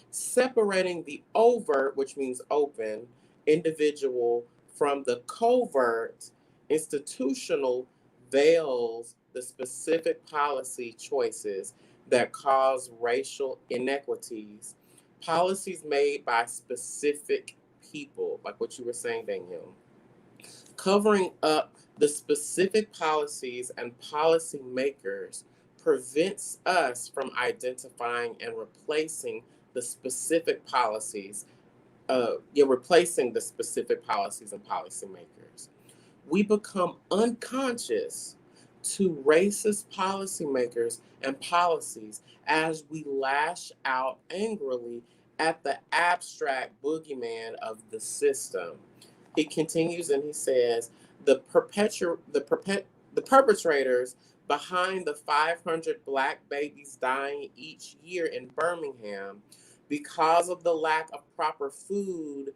S1: Separating the overt, which means open, individual from the covert institutional veils the specific policy choices that cause racial inequities. Policies made by specific people, like what you were saying, Danielle. Covering up the specific policies and policymakers prevents us from identifying and replacing the specific policies, replacing the specific policies and policymakers. We become unconscious to racist policymakers and policies as we lash out angrily at the abstract boogeyman of the system. He continues and he says, the perpetrators behind the 500 black babies dying each year in Birmingham because of the lack of proper food,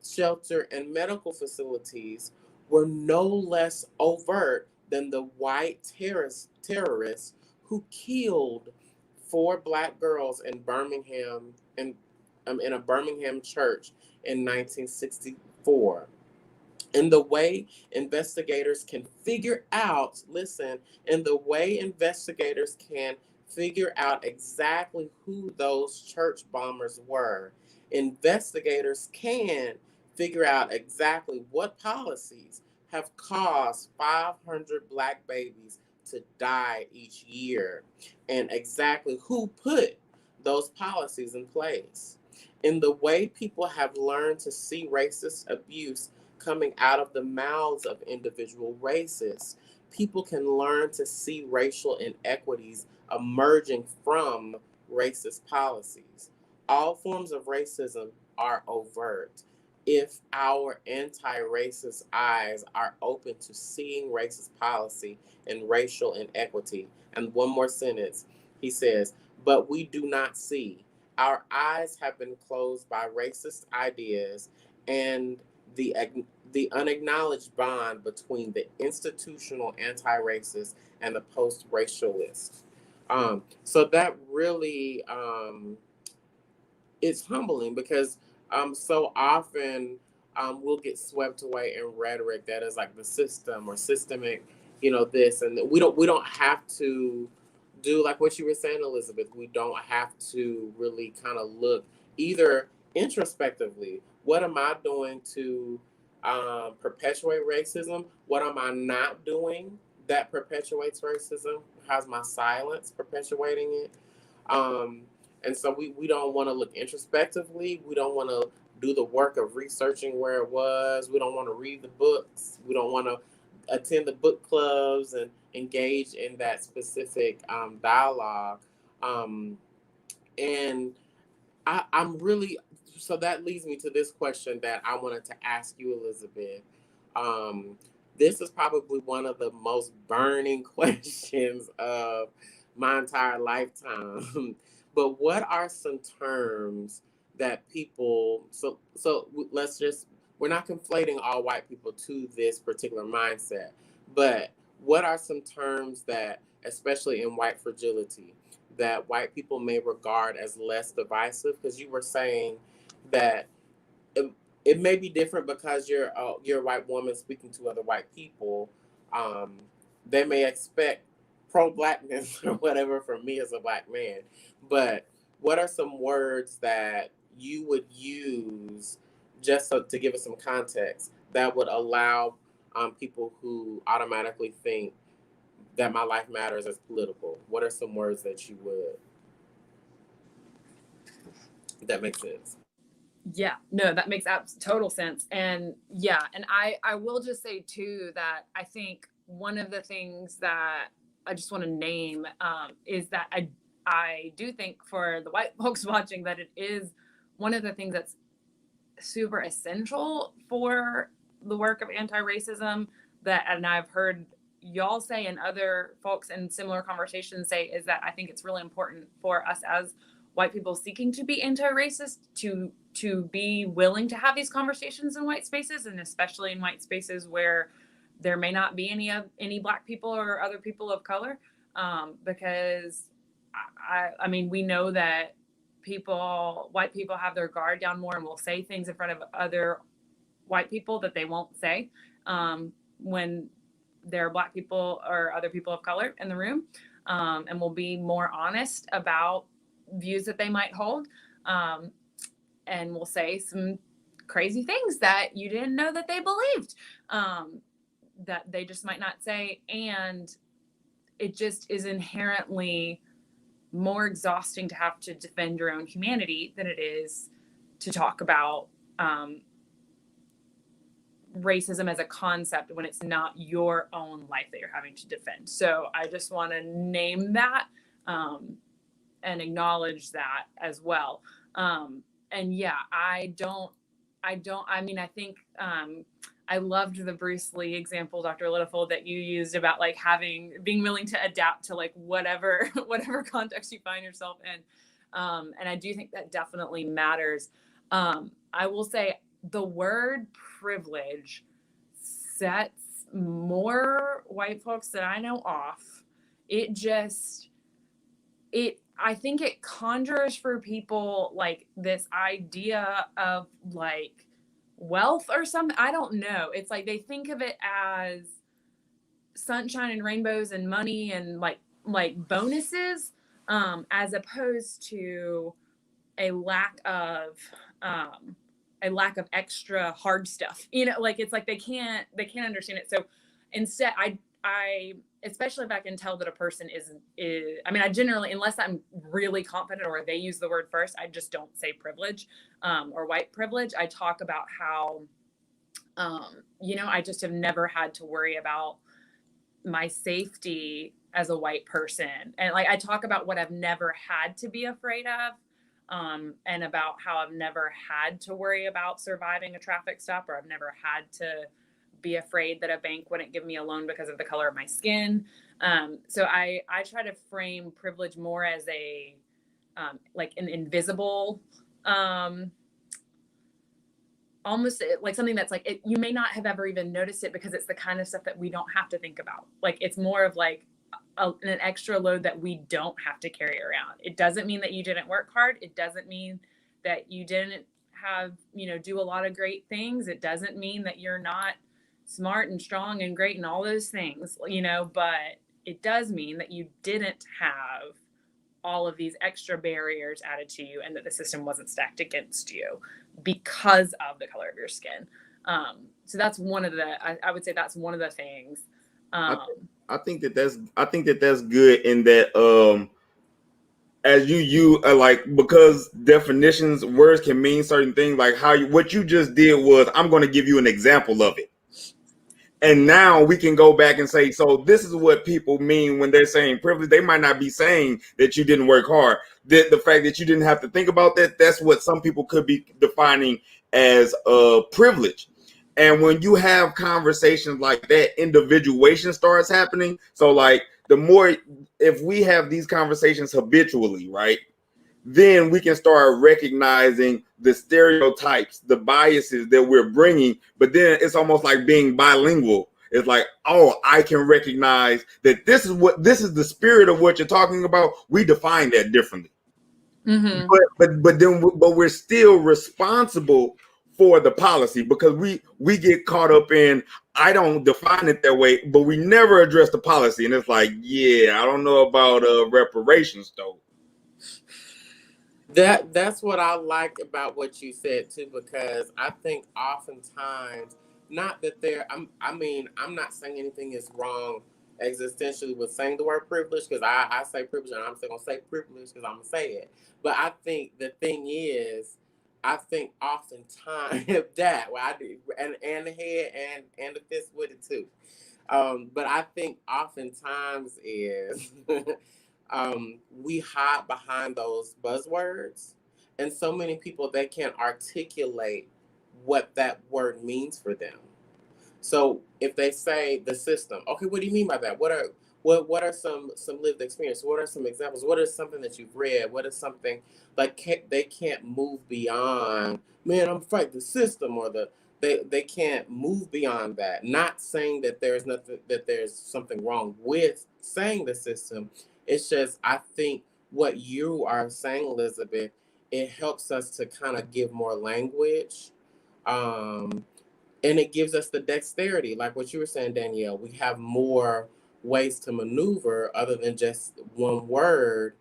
S1: shelter, and medical facilities were no less overt than the white terrorists who killed four black girls in Birmingham in a Birmingham church in 1964. In the way investigators can figure out, listen, in the way investigators can figure out exactly who those church bombers were, investigators can figure out exactly what policies have caused 500 black babies to die each year and exactly who put those policies in place. In the way people have learned to see racist abuse coming out of the mouths of individual races, people can learn to see racial inequities emerging from racist policies. All forms of racism are overt. If our anti-racist eyes are open to seeing racist policy and racial inequity. And one more sentence, he says, but we do not see. Our eyes have been closed by racist ideas and the the unacknowledged bond between the institutional anti-racist and the post-racialist. So that really it's humbling because so often we'll get swept away in rhetoric that is like the system or systemic, this, and we don't have to do like what you were saying, Elizabeth. We don't have to really kind of look either introspectively. What am I doing to perpetuate racism? What am I not doing that perpetuates racism? How's my silence perpetuating it? Um, and so we don't want to look introspectively. We don't want to do the work of researching where it was. We don't want to read the books. We don't want to attend the book clubs and engage in that specific dialogue. Um, and I'm really, so that leads me to this question that I wanted to ask you, Elizabeth. Um, this is probably one of the most burning questions of my entire lifetime. But what are some terms that people, so let's just, we're not conflating all white people to this particular mindset, but what are some terms that, especially in white fragility, that white people may regard as less divisive? Because you were saying that it may be different because you're a white woman speaking to other white people. Um, they may expect pro-blackness or whatever from me as a black man. But what are some words that you would use, just so, to give us some context, that would allow people who automatically think that my life matters as political? What are some words that you would, that makes sense?
S4: Yeah, no, that makes total sense. And yeah, and I will just say too that I think one of the things that I just want to name is that I do think for the white folks watching that it is one of the things that's super essential for the work of anti-racism, that, and I've heard y'all say and other folks in similar conversations say, is that I think it's really important for us as white people seeking to be anti-racist to be willing to have these conversations in white spaces, and especially in white spaces where there may not be any black people or other people of color, because I mean, we know that white people have their guard down more and will say things in front of other white people that they won't say when there are black people or other people of color in the room, and will be more honest about views that they might hold, and will say some crazy things that you didn't know that they believed, that they just might not say. And it just is inherently more exhausting to have to defend your own humanity than it is to talk about racism as a concept when it's not your own life that you're having to defend. So I just want to name that and acknowledge that as well. And yeah, I mean, I think I loved the Bruce Lee example, Dr. Littlefold, that you used about like being willing to adapt to like whatever context you find yourself in. And I do think that definitely matters. I will say the word privilege sets more white folks that I know off. I think it conjures for people like this idea of like wealth or something. I don't know. It's like they think of it as sunshine and rainbows and money and like bonuses, as opposed to a lack of extra hard stuff. You know, like it's like they can't understand it. So instead, I especially if I can tell that a person is I mean, I generally, unless I'm really confident or they use the word first, I just don't say privilege or white privilege. I talk about how, you know, I just have never had to worry about my safety as a white person. And like, I talk about what I've never had to be afraid of, and about how I've never had to worry about surviving a traffic stop, or I've never had to be afraid that a bank wouldn't give me a loan because of the color of my skin. So I try to frame privilege more as a like an invisible, almost like something that's like you may not have ever even noticed it because it's the kind of stuff that we don't have to think about. Like it's more of like an extra load that we don't have to carry around. It doesn't mean that you didn't work hard. It doesn't mean that you didn't have, you know, do a lot of great things. It doesn't mean that you're not smart and strong and great and all those things, you know, but it does mean that you didn't have all of these extra barriers added to you and that the system wasn't stacked against you because of the color of your skin. So that's one of the, I would say that's one of the things.
S2: I think that's good in that as you like, because definitions, words can mean certain things, like what you just did was, I'm going to give you an example of it. And now we can go back and say, so this is what people mean when they're saying privilege. They might not be saying that you didn't work hard. The fact that you didn't have to think about that, that's what some people could be defining as privilege. And when you have conversations like that, individuation starts happening. So like the more, if we have these conversations habitually, right, then we can start recognizing the stereotypes, the biases that we're bringing. But then it's almost like being bilingual. It's like, oh, I can recognize that this is the spirit of what you're talking about. We define that differently.
S4: Mm-hmm.
S2: But we're still responsible for the policy, because we get caught up in, I don't define it that way, but we never address the policy. And it's like, yeah, I don't know about reparations though.
S1: That's what I like about what you said too, because I think oftentimes, not that I'm not saying anything is wrong existentially with saying the word privilege, because I say privilege and I'm still gonna say privilege because I'm gonna say it. But I think the thing is, I think oftentimes that, well, I do, and the head and the fist with it too. But I think oftentimes is we hide behind those buzzwords, and so many people, they can't articulate what that word means for them. So if they say the system, okay, what do you mean by that? What are some lived experience? What are some examples? What is something that you've read? What is something like they can't move beyond? Man, I'm fighting the system, or they can't move beyond that. Not saying that there's something wrong with saying the system. It's just, I think what you are saying, Elizabeth, it helps us to kind of give more language. And it gives us the dexterity, like what you were saying, Danielle. We have more ways to maneuver other than just one word.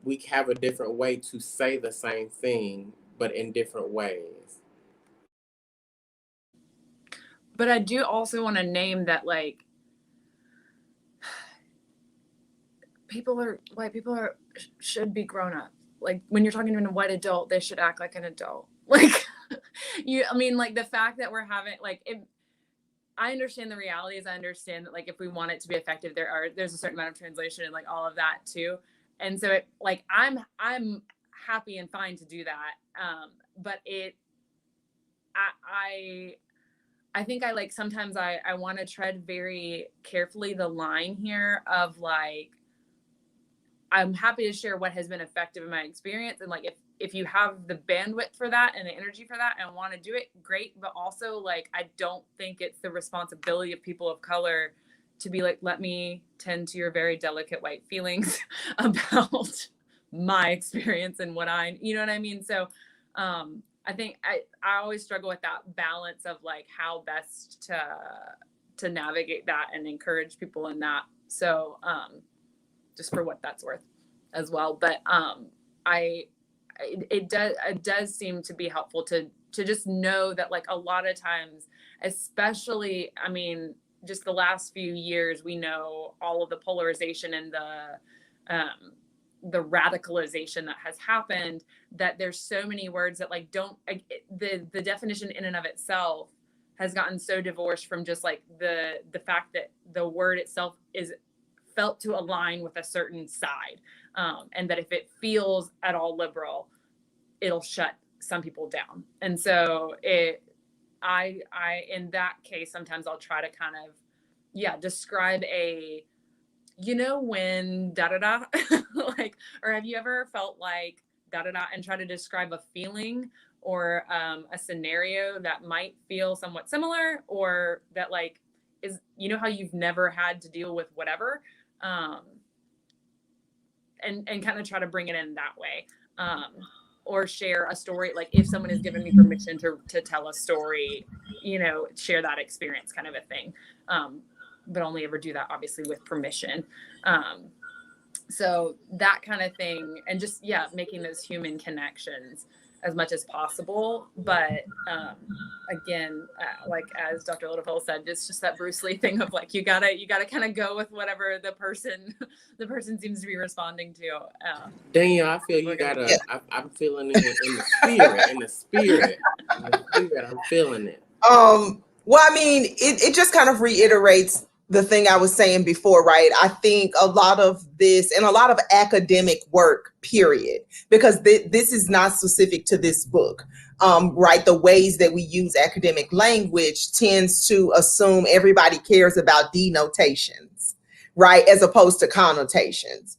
S1: We have a different way to say the same thing, but in different ways.
S4: But I do also want to name that, like, white people should be grown up. Like, when you're talking to a white adult, they should act like an adult. Like, like the fact that we're having, like, I understand the realities. I understand that, like, if we want it to be effective, there's a certain amount of translation and like all of that too. And so I'm happy and fine to do that. But I think I like, sometimes I want to tread very carefully the line here of, like, I'm happy to share what has been effective in my experience. And like, if you have the bandwidth for that and the energy for that and want to do it, great. But also, like, I don't think it's the responsibility of people of color to be like, let me tend to your very delicate white feelings about my experience and you know what I mean? So I think I always struggle with that balance of, like, how best to navigate that and encourage people in that. So just for what that's worth as well. But it does seem to be helpful to just know that, like, a lot of times, especially, I mean, just the last few years, we know all of the polarization and the radicalization that has happened, that there's so many words that, like, the definition in and of itself has gotten so divorced from just, like, the fact that the word itself is felt to align with a certain side, and that if it feels at all liberal, it'll shut some people down. And so I in that case, sometimes I'll try to kind of describe when da da da like, or have you ever felt like da da da, and try to describe a feeling or a scenario that might feel somewhat similar, or that, like, is, how you've never had to deal with whatever, and kind of try to bring it in that way, or share a story, like, if someone has given me permission to tell a story, share that experience, kind of a thing, but only ever do that obviously with permission. So that kind of thing, and just making those human connections as much as possible. But again, like, as Dr. Littlefield said, it's just that Bruce Lee thing of, like, you gotta kind of go with whatever the person seems to be responding to.
S1: Daniel, I feel you gotta. I'm feeling it in the spirit. In the spirit, I'm feeling it.
S3: Well, I mean, it just kind of reiterates the thing I was saying before, right? I think a lot of this, and a lot of academic work, period, because this is not specific to this book, right? The ways that we use academic language tends to assume everybody cares about denotations, right? As opposed to connotations.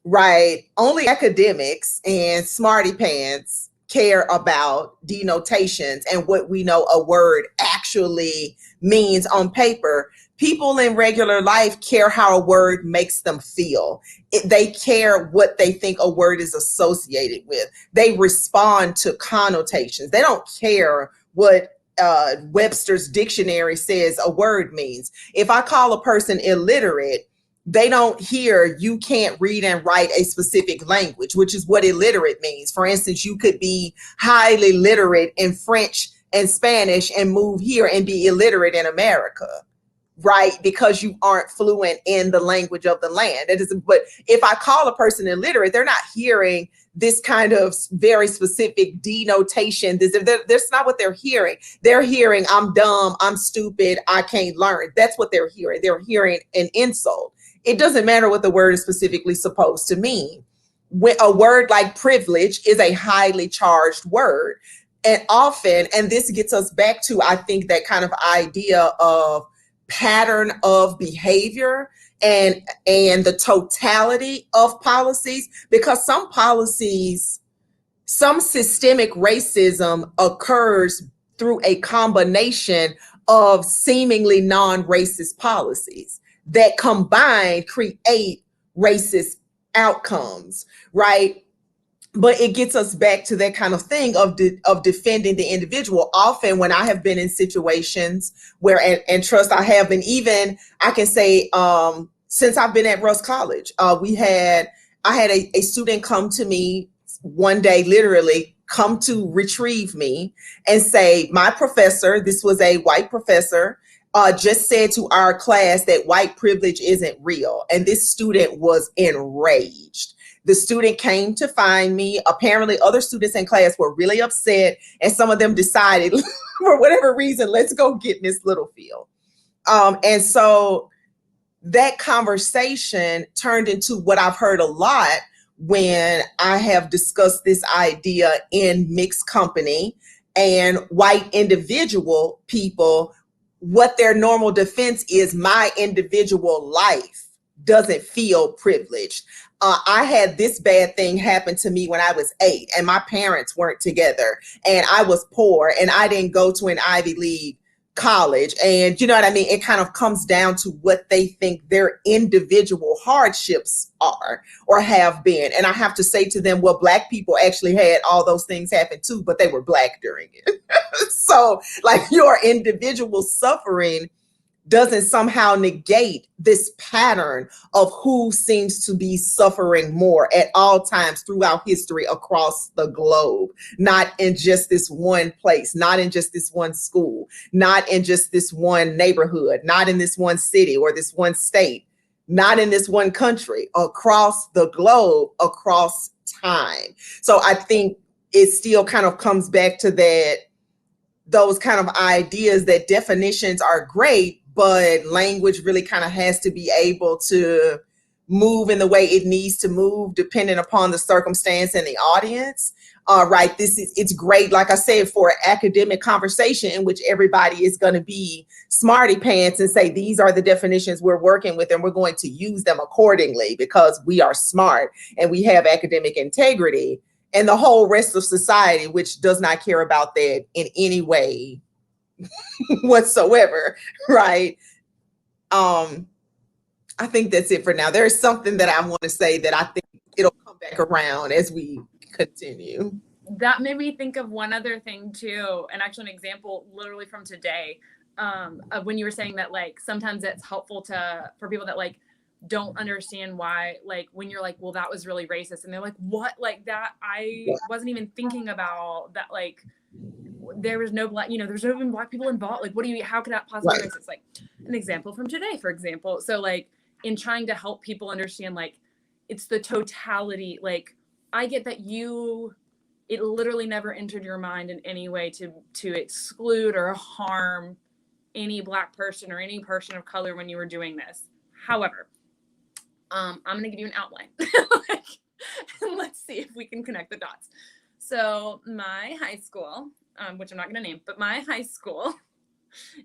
S3: right? Only academics and smarty pants care about denotations and what we know a word actually means on paper. People in regular life care how a word makes them feel. They care what they think a word is associated with. They respond to connotations. They don't care what Webster's dictionary says a word means. If I call a person illiterate, they don't hear you can't read and write a specific language, which is what illiterate means. For instance, you could be highly literate in French and Spanish and move here and be illiterate in America, right? Because you aren't fluent in the language of the land. But if I call a person illiterate, they're not hearing this kind of very specific denotation. That's not what they're hearing. They're hearing, I'm dumb, I'm stupid, I can't learn. That's what they're hearing. They're hearing an insult. It doesn't matter what the word is specifically supposed to mean. When a word like privilege is a highly charged word. And often, and this gets us back to, I think, that kind of idea of pattern of behavior and the totality of policies, because some policies, some systemic racism occurs through a combination of seemingly non-racist policies that combined create racist outcomes, right? But it gets us back to that kind of thing of defending the individual. Often when I have been in situations where, and trust I have been, even I can say since I've been at Russ College, I had a student come to me one day, literally come to retrieve me and say, my professor, this was a white professor, just said to our class that white privilege isn't real. And this student was enraged. The student came to find me. Apparently other students in class were really upset, and some of them decided for whatever reason, let's go get Miss Littlefield. And so that conversation turned into what I've heard a lot when I have discussed this idea in mixed company, and white individual people, what their normal defense is, my individual life doesn't feel privileged. I had this bad thing happen to me when I was 8 and my parents weren't together and I was poor and I didn't go to an Ivy League college. And you know what I mean? It kind of comes down to what they think their individual hardships are or have been. And I have to say to them, well, Black people actually had all those things happen too, but they were Black during it. So like your individual suffering doesn't somehow negate this pattern of who seems to be suffering more at all times throughout history across the globe, not in just this one place, not in just this one school, not in just this one neighborhood, not in this one city or this one state, not in this one country, across the globe, across time. So I think it still kind of comes back to that, those kind of ideas that definitions are great, but language really kind of has to be able to move in the way it needs to move, depending upon the circumstance and the audience. Right. It's great, like I said, for an academic conversation in which everybody is going to be smarty pants and say, these are the definitions we're working with, and we're going to use them accordingly because we are smart and we have academic integrity. And the whole rest of society, which does not care about that in any way whatsoever, right? I think that's it for now. There is something that I want to say that I think it'll come back around as we continue.
S4: That made me think of one other thing too, and actually an example literally from today, of when you were saying that like sometimes it's helpful for people that like don't understand why, like when you're like, well, that was really racist, and they're like, what, like that I wasn't even thinking about that, like there was no Black, there's no even Black people involved. Like, how could that possibly be racist? Like an example from today, for example. So like in trying to help people understand, like it's the totality. Like I get that it literally never entered your mind in any way to exclude or harm any Black person or any person of color when you were doing this. However, I'm going to give you an outline. And let's see if we can connect the dots. So my high school, which I'm not going to name, but my high school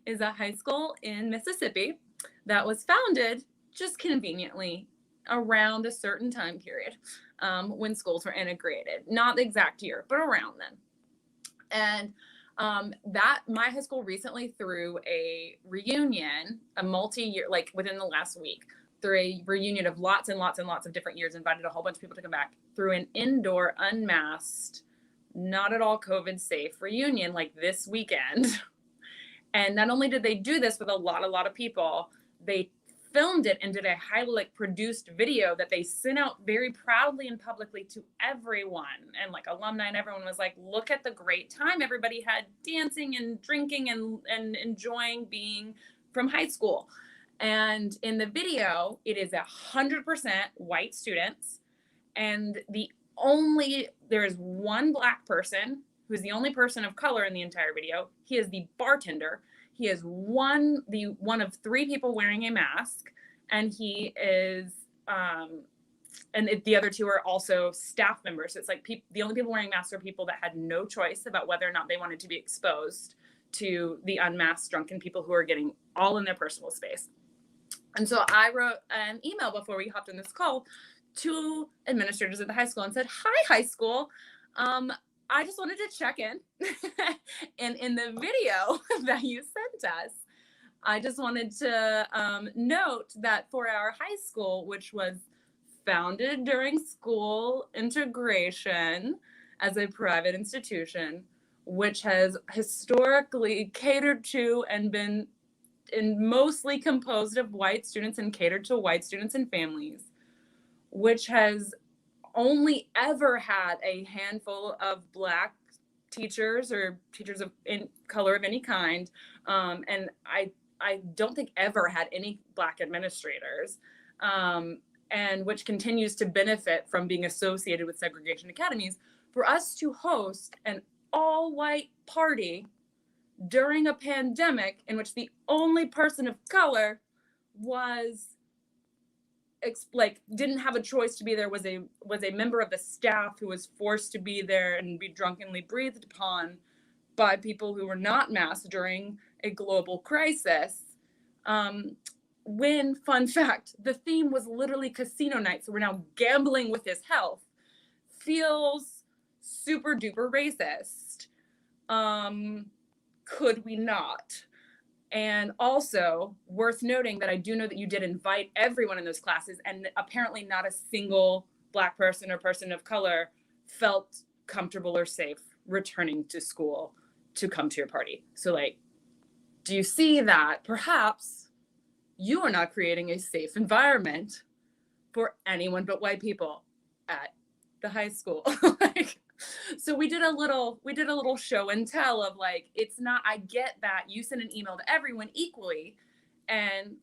S4: is a high school in Mississippi that was founded just conveniently around a certain time period when schools were integrated. Not the exact year, but around then. And that my high school recently threw a reunion, a multi-year, like within the last week, through a reunion of lots and lots and lots of different years, invited a whole bunch of people to come back through an indoor, unmasked, not at all COVID safe reunion like this weekend. And not only did they do this with a lot of people, they filmed it and did a highly produced video that they sent out very proudly and publicly to everyone, and like alumni and everyone was like, look at the great time everybody had dancing and drinking and enjoying being from high school. And in the video, it is 100% white students, and there is one Black person who's the only person of color in the entire video. He is the bartender. He is one of 3 people wearing a mask, and he is, the other 2 are also staff members. So it's like the only people wearing masks are people that had no choice about whether or not they wanted to be exposed to the unmasked drunken people who are getting all in their personal space. And so I wrote an email before we hopped on this call to administrators at the high school and said, hi, high school. I just wanted to check in. And in the video that you sent us, I just wanted to note that for our high school, which was founded during school integration as a private institution, which has historically catered to and been mostly composed of white students and catered to white students and families, which has only ever had a handful of Black teachers or teachers of color of any kind, and I don't think ever had any Black administrators, and which continues to benefit from being associated with segregation academies. For us to host an all-white party during a pandemic in which the only person of color didn't have a choice to be there, was a member of the staff who was forced to be there and be drunkenly breathed upon by people who were not masked during a global crisis. When, fun fact, the theme was literally casino night, so we're now gambling with his health, feels super duper racist. Could we not? And also worth noting that I do know that you did invite everyone in those classes, and apparently not a single Black person or person of color felt comfortable or safe returning to school to come to your party. So like, do you see that perhaps you are not creating a safe environment for anyone but white people at the high school? So we did a little show and tell of like, it's not, I get that you send an email to everyone equally and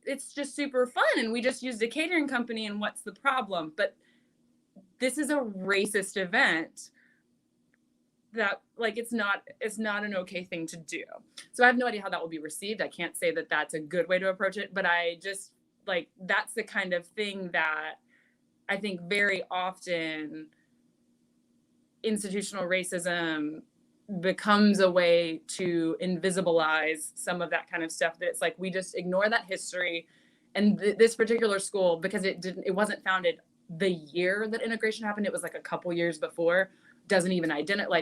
S4: it's just super fun and we just used a catering company and what's the problem? But this is a racist event that like, it's not an okay thing to do. So I have no idea how that will be received. I can't say that that's a good way to approach it, but I just like, that's the kind of thing that I think very often institutional racism becomes a way to invisibilize some of that kind of stuff, that it's like we just ignore that history. And this particular school, because it wasn't founded the year that integration happened, it was like a couple years before, doesn't even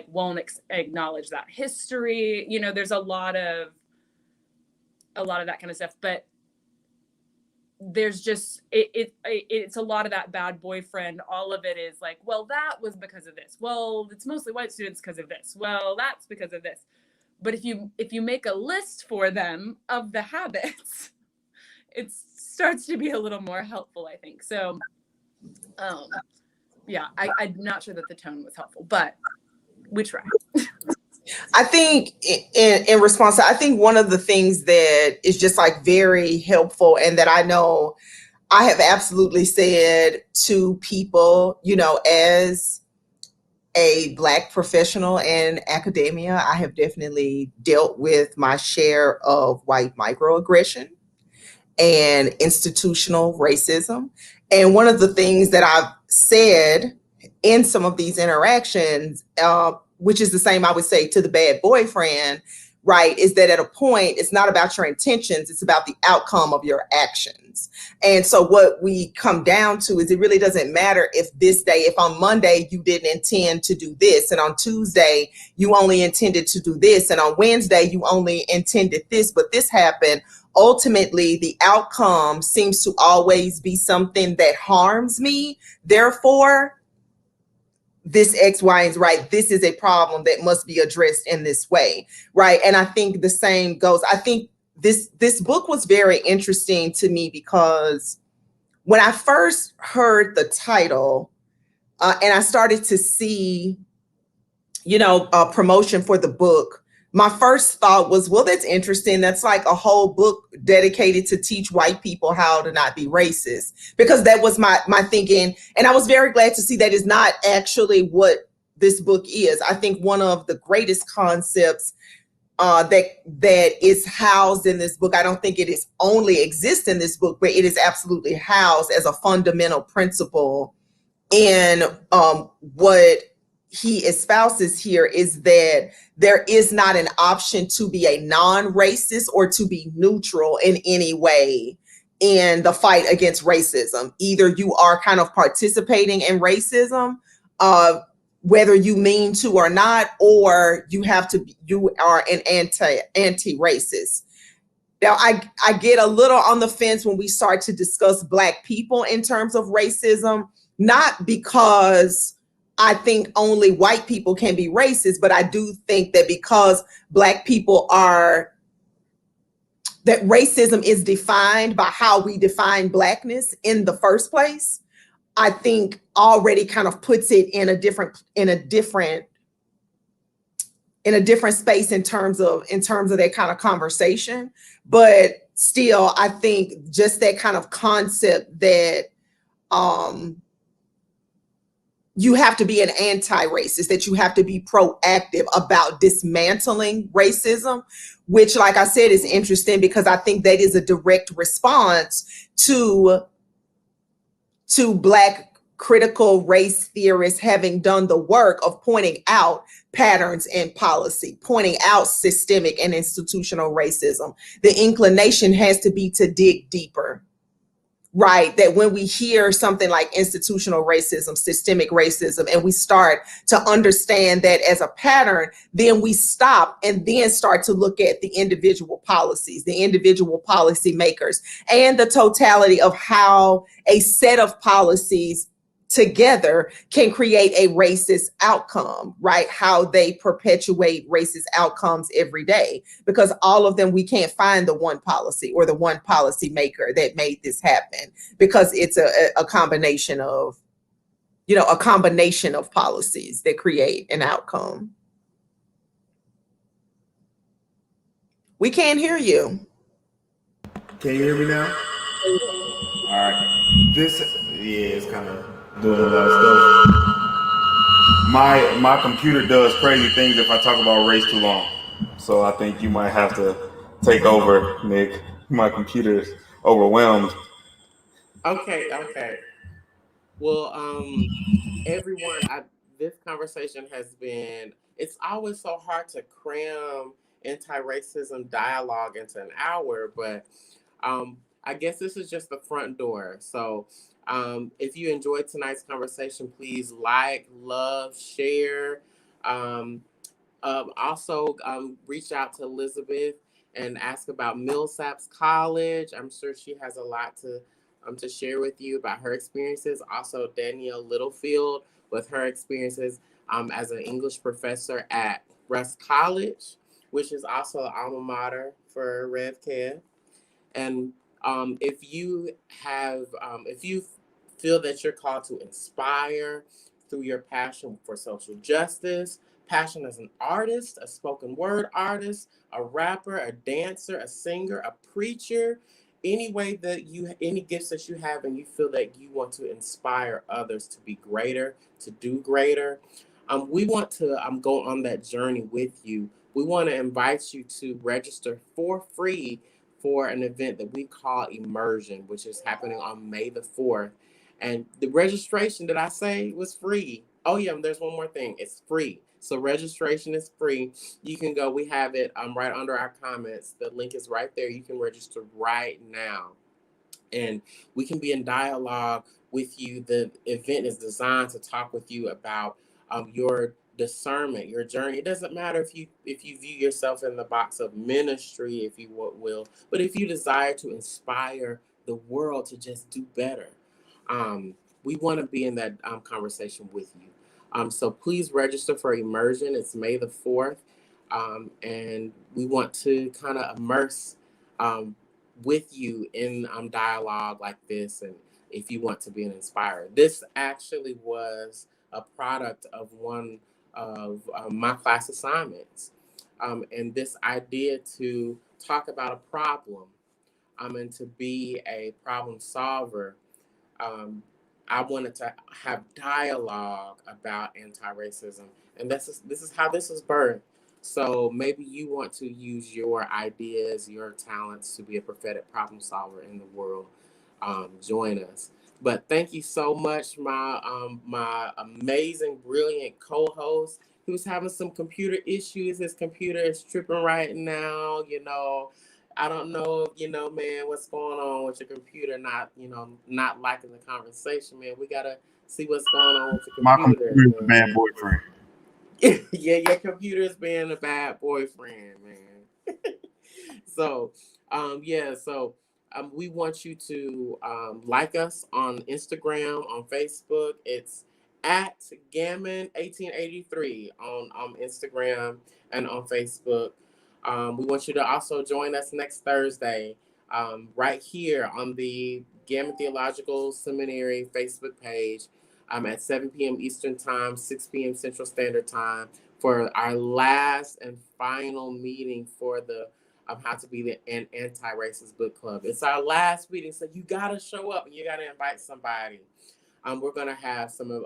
S4: won't acknowledge that history. You know, there's a lot of that kind of stuff, but there's just it's a lot of that bad boyfriend. All of it is like, well, that was because of this. Well, it's mostly white students because of this. Well, that's because of this. But if you make a list for them of the habits, it starts to be a little more helpful, I think. So, yeah, I'm not sure that the tone was helpful, but we tried.
S3: I think in response to, I think one of the things that is just like very helpful and that I know I have absolutely said to people, you know, as a Black professional in academia, I have definitely dealt with my share of white microaggression and institutional racism. And one of the things that I've said in some of these interactions, which is the same I would say to the bad boyfriend, right, is that at a point, it's not about your intentions, it's about the outcome of your actions. And so what we come down to is it really doesn't matter if on Monday you didn't intend to do this, and on Tuesday you only intended to do this, and on Wednesday you only intended this, but this happened. Ultimately, the outcome seems to always be something that harms me. Therefore, this X, Y, and Z, right? This is a problem that must be addressed in this way, right? And I think the same goes. I think this book was very interesting to me because when I first heard the title and I started to see, promotion for the book, my first thought was, well, that's interesting. That's like a whole book dedicated to teach white people how to not be racist, because that was my thinking. And I was very glad to see that is not actually what this book is. I think one of the greatest concepts that is housed in this book, I don't think it is only exists in this book, but it is absolutely housed as a fundamental principle in what he espouses here, is that there is not an option to be a non-racist or to be neutral in any way in the fight against racism. Either you are kind of participating in racism, whether you mean to or not, or you are an anti-racist. Now, I get a little on the fence when we start to discuss Black people in terms of racism, not because I think only white people can be racist, but I do think that because Black people that racism is defined by how we define Blackness in the first place, I think already kind of puts it in a different space in terms of that kind of conversation. But still, I think just that kind of concept that you have to be an anti-racist, that you have to be proactive about dismantling racism, which, like I said, is interesting because I think that is a direct response to Black critical race theorists having done the work of pointing out patterns in policy, pointing out systemic and institutional racism. The inclination has to be to dig deeper, right? That when we hear something like institutional racism, systemic racism, and we start to understand that as a pattern, then we stop and then start to look at the individual policies, the individual policy makers, and the totality of how a set of policies together can create a racist outcome, right? How they perpetuate racist outcomes every day, because all of them, we can't find the one policy or the one policy maker that made this happen, because it's a combination of, a combination of policies that create an outcome. We can't hear you.
S2: Can you hear me now? All right. It's kind of doing a lot of stuff. My computer does crazy things if I talk about race too long. So I think you might have to take over, Nick. My computer's overwhelmed.
S1: Okay. Well, everyone, this conversation has been, it's always so hard to cram anti-racism dialogue into an hour, but I guess this is just the front door. So if you enjoyed tonight's conversation, please like, love, share. Also, reach out to Elizabeth and ask about Millsaps College. I'm sure she has a lot to share with you about her experiences. Also, Danielle Littlefield with her experiences as an English professor at Russ College, which is also an alma mater for Rev Kev. And if you feel that you're called to inspire through your passion for social justice, passion as an artist, a spoken word artist, a rapper, a dancer, a singer, a preacher, any gifts that you have, and you feel that you want to inspire others to be greater, to do greater, we want to go on that journey with you. We want to invite you to register for free for an event that we call Immersion, which is happening on May the 4th. And the registration, did I say, was free? Oh yeah, there's one more thing. It's free. So registration is free. You can go. We have it right under our comments. The link is right there. You can register right now, and we can be in dialogue with you. The event is designed to talk with you about your discernment, your journey. It doesn't matter if you view yourself in the box of ministry, if you will, but if you desire to inspire the world to just do better, we want to be in that conversation with you. So please register for immersion. It's May the 4th, and we want to kind of immerse with you in dialogue like this. And if you want to be an inspirer, this actually was a product of one of my class assignments, and this idea to talk about a problem, and to be a problem solver. um, I wanted to have dialogue about anti-racism, and this is how this is birthed. So maybe you want to use your ideas, your talents to be a prophetic problem solver in the world. Join us. But thank you so much, my amazing, brilliant co-host. He was having some computer issues. His computer is tripping right now. I don't know, man, what's going on with your computer not liking the conversation, man. We gotta see what's going on with your
S2: My
S1: computer,
S2: computer is a bad
S1: man.
S2: boyfriend.
S1: Yeah, your computer's being a bad boyfriend, man. So, we want you to like us on Instagram, on Facebook. It's at Gammon1883 on Instagram and on Facebook. We want you to also join us next Thursday, right here on the Gammon Theological Seminary Facebook page, at 7 p.m. Eastern Time, 6 p.m. Central Standard Time, for our last and final meeting for the How to Be an Anti-Racist Book Club. It's our last meeting, so you gotta show up and you gotta invite somebody. We're gonna have some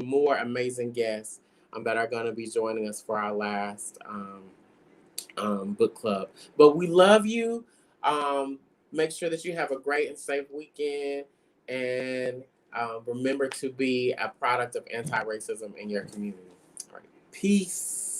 S1: more amazing guests that are gonna be joining us for our last book club. But we love you. Make sure that you have a great and safe weekend, and remember to be a product of anti-racism in your community. All right. Peace.